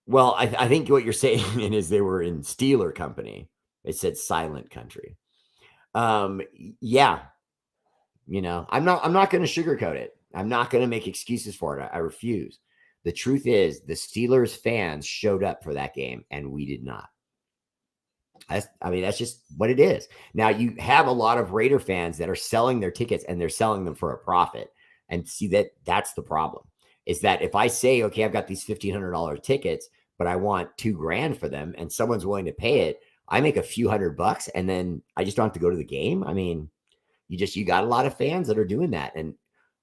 Speaker 2: Well, I think what you're saying is they were in Steeler company. It said silent country. Yeah. I'm not going to sugarcoat it. I'm not going to make excuses for it. I refuse. The truth is the Steelers fans showed up for that game and we did not. That's just what it is. Now you have a lot of Raider fans that are selling their tickets and they're selling them for a profit. And see that's the problem, is that if I say, okay, I've got these $1,500 tickets, but I want $2,000 for them and someone's willing to pay it, I make a few $100 and then I just don't have to go to the game. I mean, you got a lot of fans that are doing that. And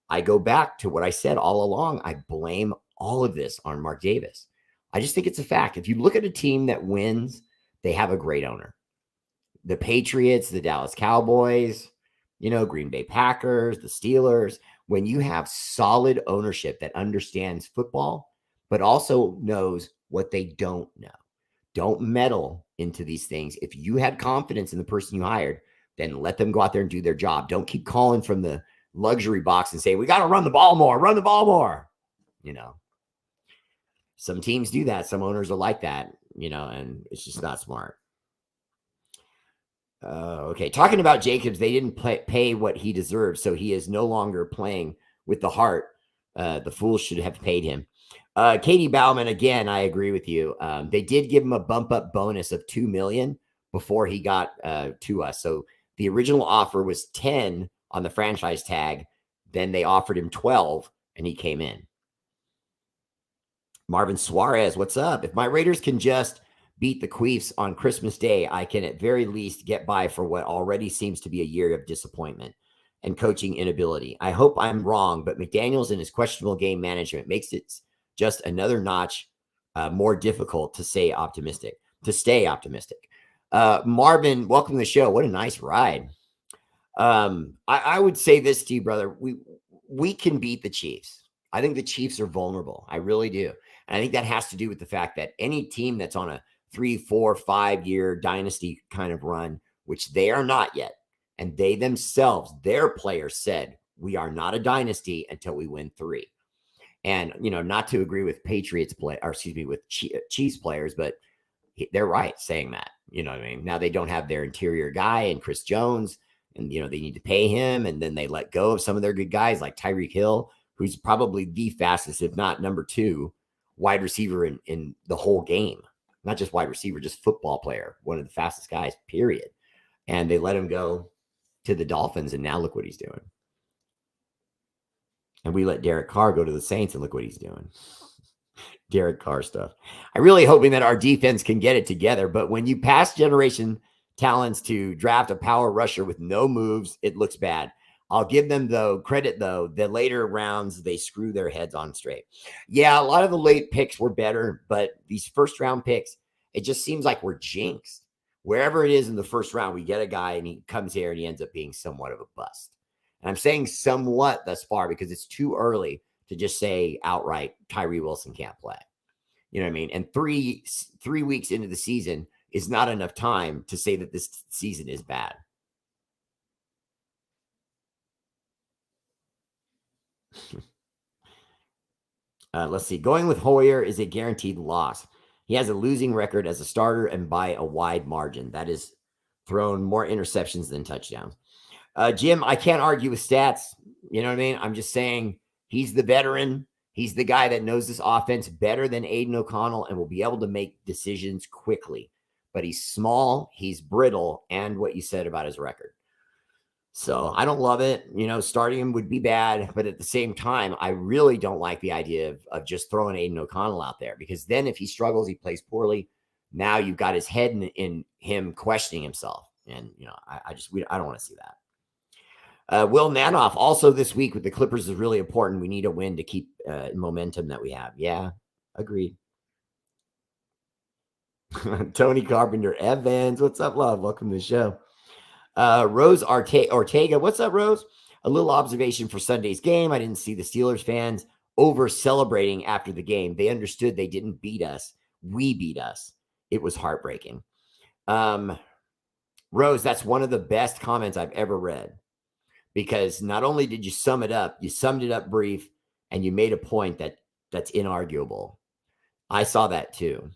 Speaker 2: I go back to what I said all along. I blame all of this on Mark Davis. I just think it's a fact. If you look at a team that wins, they have a great owner. The Patriots, the Dallas Cowboys, Green Bay Packers, the Steelers. When you have solid ownership that understands football, but also knows what they don't know, don't meddle into these things. If you had confidence in the person you hired, then let them go out there and do their job. Don't keep calling from the luxury box and say, we got to run the ball more. Some teams do that. Some owners are like that, and it's just not smart. Okay. Talking about Jacobs, they didn't pay what he deserves. So he is no longer playing with the heart. The Fools should have paid him. Katie Bauman, again, I agree with you. They did give him a bump up bonus of $2 million before he got to us. So the original offer was 10 on the franchise tag. Then they offered him 12 and he came in. Marvin Suarez, what's up? If my Raiders can just beat the Queefs on Christmas Day, I can at very least get by for what already seems to be a year of disappointment and coaching inability. I hope I'm wrong, but McDaniels and his questionable game management makes it just another notch more difficult to stay optimistic. Marvin, welcome to the show. What a nice ride. I would say this to you, brother. We can beat the Chiefs. I think the Chiefs are vulnerable. I really do. And I think that has to do with the fact that any team that's on a 3, 4, 5 year dynasty kind of run, which they are not yet, and they themselves, their players said, we are not a dynasty until we win 3. And, not to agree with with Chiefs players, but they're right saying that, you know what I mean? Now they don't have their interior guy and Chris Jones, and, they need to pay him. And then they let go of some of their good guys like Tyreek Hill, who's probably the fastest, if not number 2 wide receiver in the whole game. Not just wide receiver, just football player, one of the fastest guys, period. And they let him go to the Dolphins, and now look what he's doing. And we let Derek Carr go to the Saints, and look what he's doing. Derek Carr stuff. I'm really hoping that our defense can get it together, but when you pass generation talents to draft a power rusher with no moves, it looks bad. I'll give them credit the later rounds, they screw their heads on straight. Yeah, a lot of the late picks were better, but these first round picks, it just seems like we're jinxed. Wherever it is in the first round, we get a guy and he comes here and he ends up being somewhat of a bust. And I'm saying somewhat thus far because it's too early to just say outright Tyree Wilson can't play. You know what I mean? And three weeks into the season is not enough time to say that this season is bad. Let's see. Going with Hoyer is a guaranteed loss. He has a losing record as a starter and by a wide margin. That is thrown more interceptions than touchdowns. Jim, I can't argue with stats. You know what I mean? I'm just saying he's the veteran. He's the guy that knows this offense better than Aiden O'Connell and will be able to make decisions quickly. But he's small, he's brittle, and what you said about his record. So I don't love it. Starting him would be bad. But at the same time, I really don't like the idea of just throwing Aiden O'Connell out there, because then if he struggles, he plays poorly, Now you've got his head in him questioning himself. And, I don't want to see that. Will Nanoff, also this week with the Clippers is really important. We need a win to keep momentum that we have. Yeah, agreed. Tony Carpenter Evans, what's up, love? Welcome to the show. Rose Ortega, what's up, Rose? A little observation for Sunday's game. I didn't see the Steelers fans over celebrating after the game. They understood they didn't beat us. We beat us. It was heartbreaking. Rose, that's one of the best comments I've ever read, because not only did you sum it up, you summed it up brief, and you made a point that's inarguable. I saw that too.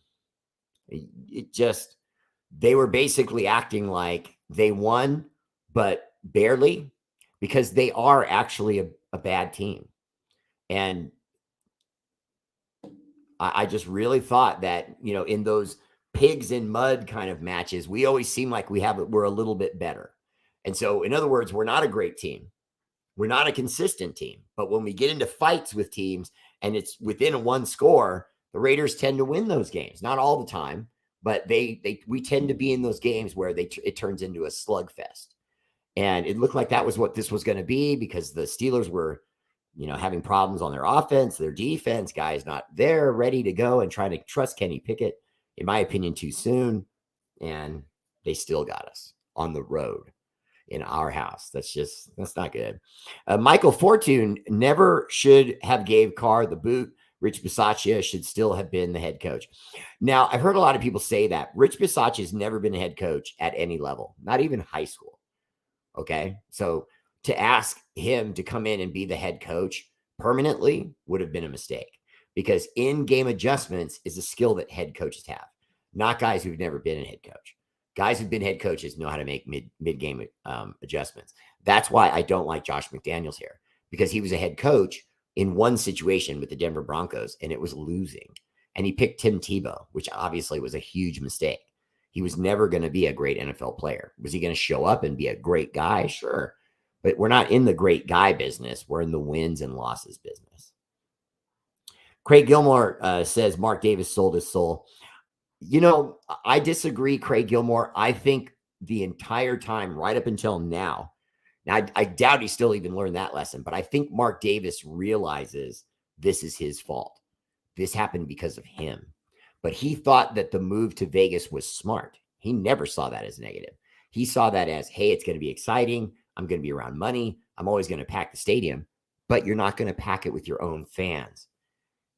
Speaker 2: They were basically acting like they won, but barely, because they are actually a bad team. And I just really thought that, in those pigs in mud kind of matches, we always seem like we're a little bit better. And so, in other words, we're not a great team. We're not a consistent team. But when we get into fights with teams and it's within a one score, the Raiders tend to win those games. Not all the time, but we tend to be in those games where it turns into a slugfest. And it looked like that was what this was going to be, because the Steelers were, having problems on their offense, their defense, guys not there, ready to go, and trying to trust Kenny Pickett, in my opinion, too soon. And they still got us on the road in our house. That's not good. Michael Fortune never should have gave Carr the boot. Rich Bisaccia should still have been the head coach. Now, I've heard a lot of people say that. Rich Bisaccia has never been a head coach at any level, not even high school. Okay, so to ask him to come in and be the head coach permanently would have been a mistake, because in-game adjustments is a skill that head coaches have, not guys who've never been a head coach. Guys who've been head coaches know how to make mid-game adjustments. That's why I don't like Josh McDaniels here, because he was a head coach in one situation with the Denver Broncos, and it was losing. And he picked Tim Tebow, which obviously was a huge mistake. He was never going to be a great NFL player. Was he going to show up and be a great guy? Sure. But we're not in the great guy business. We're in the wins and losses business. Craig Gilmore says Mark Davis sold his soul. I disagree, Craig Gilmore. I think the entire time, right up until now, I doubt he still even learned that lesson, but I think Mark Davis realizes this is his fault. This happened because of him. But he thought that the move to Vegas was smart. He never saw that as negative. He saw that as, hey, it's going to be exciting. I'm going to be around money. I'm always going to pack the stadium, but you're not going to pack it with your own fans.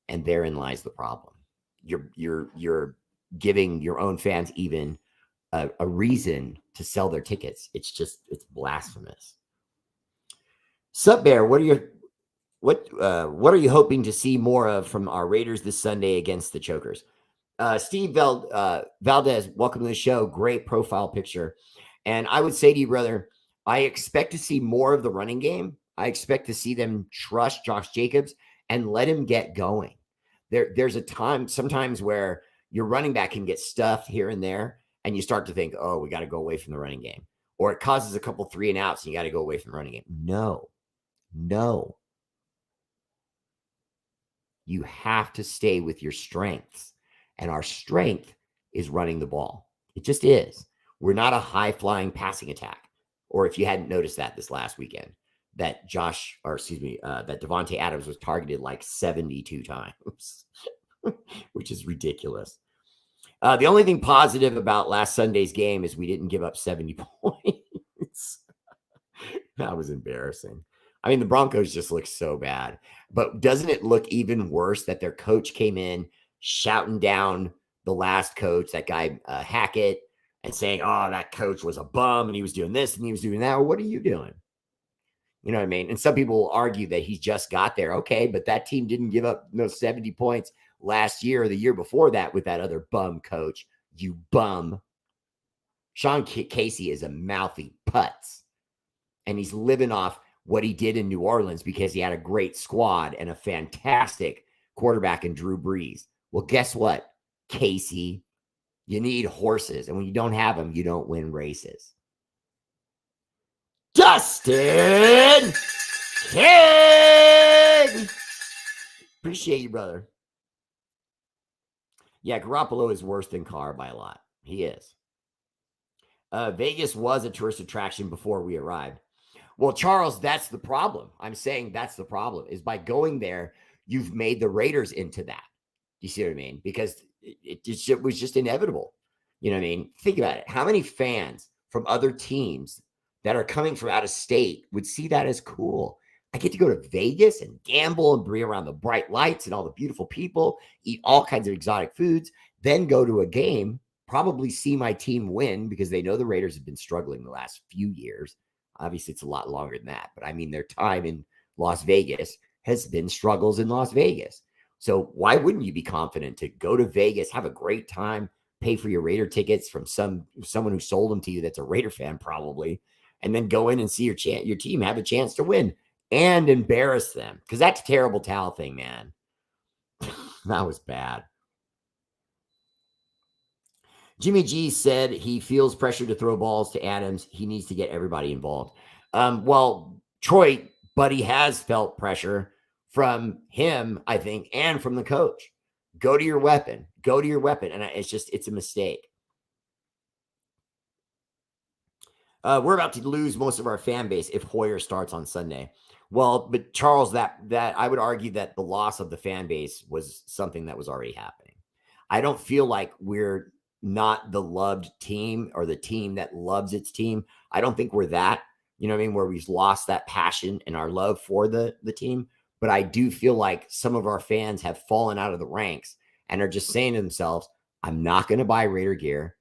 Speaker 2: And therein lies the problem. You're giving your own fans even a reason to sell their tickets. It's blasphemous. Sup, Bear? What are you hoping to see more of from our Raiders this Sunday against the Chokers? Steve Valdez, welcome to the show. Great profile picture. And I would say to you, brother, I expect to see more of the running game. I expect to see them trust Josh Jacobs and let him get going. There's a time sometimes where your running back can get stuffed here and there, and you start to think, oh, we got to go away from the running game. Or it causes a couple 3 and outs, and you got to go away from the running game. No. You have to stay with your strengths. And our strength is running the ball. It just is. We're not a high-flying passing attack. Or if you hadn't noticed that this last weekend, that that Devontae Adams was targeted like 72 times, which is ridiculous. The only thing positive about last Sunday's game is we didn't give up 70 points. That was embarrassing. I mean, the Broncos just look so bad. But doesn't it look even worse that their coach came in shouting down the last coach, that guy Hackett, and saying, oh, that coach was a bum and he was doing this and he was doing that? Well, what are you doing? You know what I mean? And some people will argue that he just got there. Okay, but that team didn't give up 70 points last year or the year before that with that other bum coach. You bum. Sean Casey is a mouthy putz. And he's living off what he did in New Orleans because he had a great squad and a fantastic quarterback in Drew Brees. Well, guess what, Casey? You need horses. And when you don't have them, you don't win races. Dustin King! Appreciate you, brother. Yeah, Garoppolo is worse than Carr by a lot. He is. Vegas was a tourist attraction before we arrived. Well, Charles, that's the problem. I'm saying that's the problem is by going there, you've made the Raiders into that. You see what I mean? Because it was just inevitable. You know what I mean? Think about it. How many fans from other teams that are coming from out of state would see that as cool? I get to go to Vegas and gamble and be around the bright lights and all the beautiful people, eat all kinds of exotic foods, then go to a game, probably see my team win because they know the Raiders have been struggling the last few years. Obviously, it's a lot longer than that, but I mean, their time in Las Vegas has been struggles in Las Vegas. So why wouldn't you be confident to go to Vegas, have a great time, pay for your Raider tickets from someone who sold them to you that's a Raider fan probably, and then go in and see your team have a chance to win and embarrass them? Because that's a terrible towel thing, man. That was bad. Jimmy G said he feels pressure to throw balls to Adams. He needs to get everybody involved. Well, Troy, Buddy has felt pressure from him, I think, and from the coach. Go to your weapon. Go to your weapon. And it's a mistake. We're about to lose most of our fan base if Hoyer starts on Sunday. Well, but Charles, that I would argue that the loss of the fan base was something that was already happening. I don't feel like we're not the loved team or the team that loves its team. I don't think we're that, you know what I mean, where we've lost that passion and our love for the team. But I do feel like some of our fans have fallen out of the ranks and are just saying to themselves, I'm not going to buy Raider gear.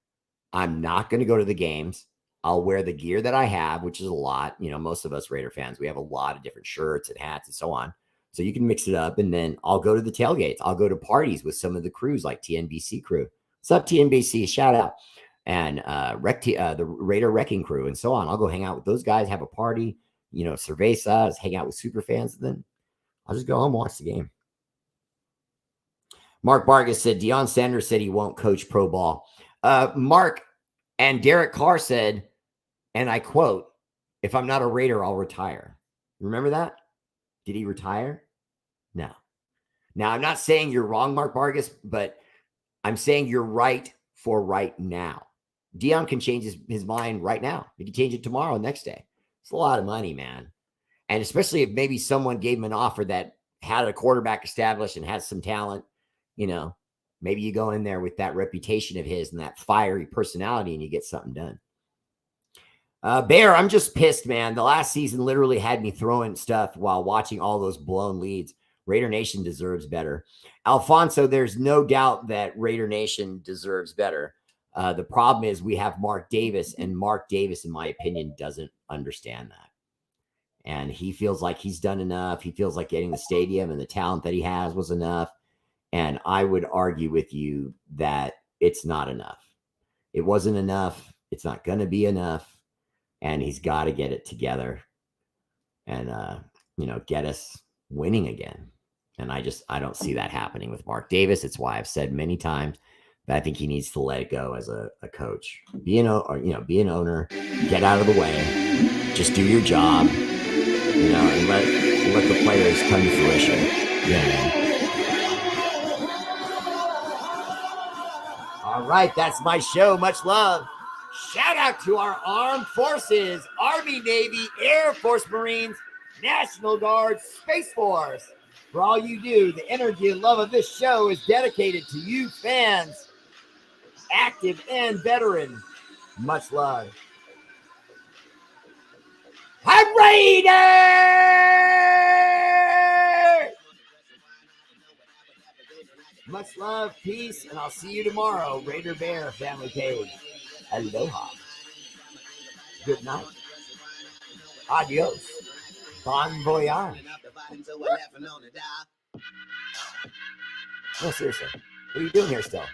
Speaker 2: I'm not going to go to the games. I'll wear the gear that I have, which is a lot. You know, most of us Raider fans, we have a lot of different shirts and hats and so on. So you can mix it up. And then I'll go to the tailgates. I'll go to parties with some of the crews like TNBC crew. What's up, TNBC? Shout out. And the Raider Wrecking Crew and so on. I'll go hang out with those guys, have a party, you know, cervezas, hang out with super fans. And then I'll just go home and watch the game. Mark Vargas said, Deion Sanders said he won't coach pro ball. Mark and Derek Carr said, and I quote, if I'm not a Raider, I'll retire. Remember that? Did he retire? No. Now, I'm not saying you're wrong, Mark Vargas, but I'm saying you're right for right now. Deion can change his mind right now. He can change it tomorrow, next day. It's a lot of money, man. And especially if maybe someone gave him an offer that had a quarterback established and has some talent, you know, maybe you go in there with that reputation of his and that fiery personality and you get something done. Bear, I'm just pissed, man. The last season literally had me throwing stuff while watching all those blown leads. Raider Nation deserves better. Alfonso, there's no doubt that Raider Nation deserves better. The problem is we have Mark Davis, and Mark Davis, in my opinion, doesn't understand that. And he feels like he's done enough. He feels like getting the stadium and the talent that he has was enough. And I would argue with you that it's not enough. It wasn't enough. It's not going to be enough. And he's got to get it together and, you know, get us winning again. And I don't see that happening with Mark Davis. It's why I've said many times that I think he needs to let it go as a coach. Be an owner, get out of the way, just do your job, you know, and let the players come to fruition. Yeah. All right, that's my show. Much love. Shout out to our armed forces, Army, Navy, Air Force, Marines, National Guard, Space Force. For all you do, the energy and love of this show is dedicated to you fans, active and veteran. Much love. I'm Raider! Much love, peace, and I'll see you tomorrow. Raider Bear family page. Aloha. Good night. Adios. Bon voyage. No, seriously. What are you doing here still?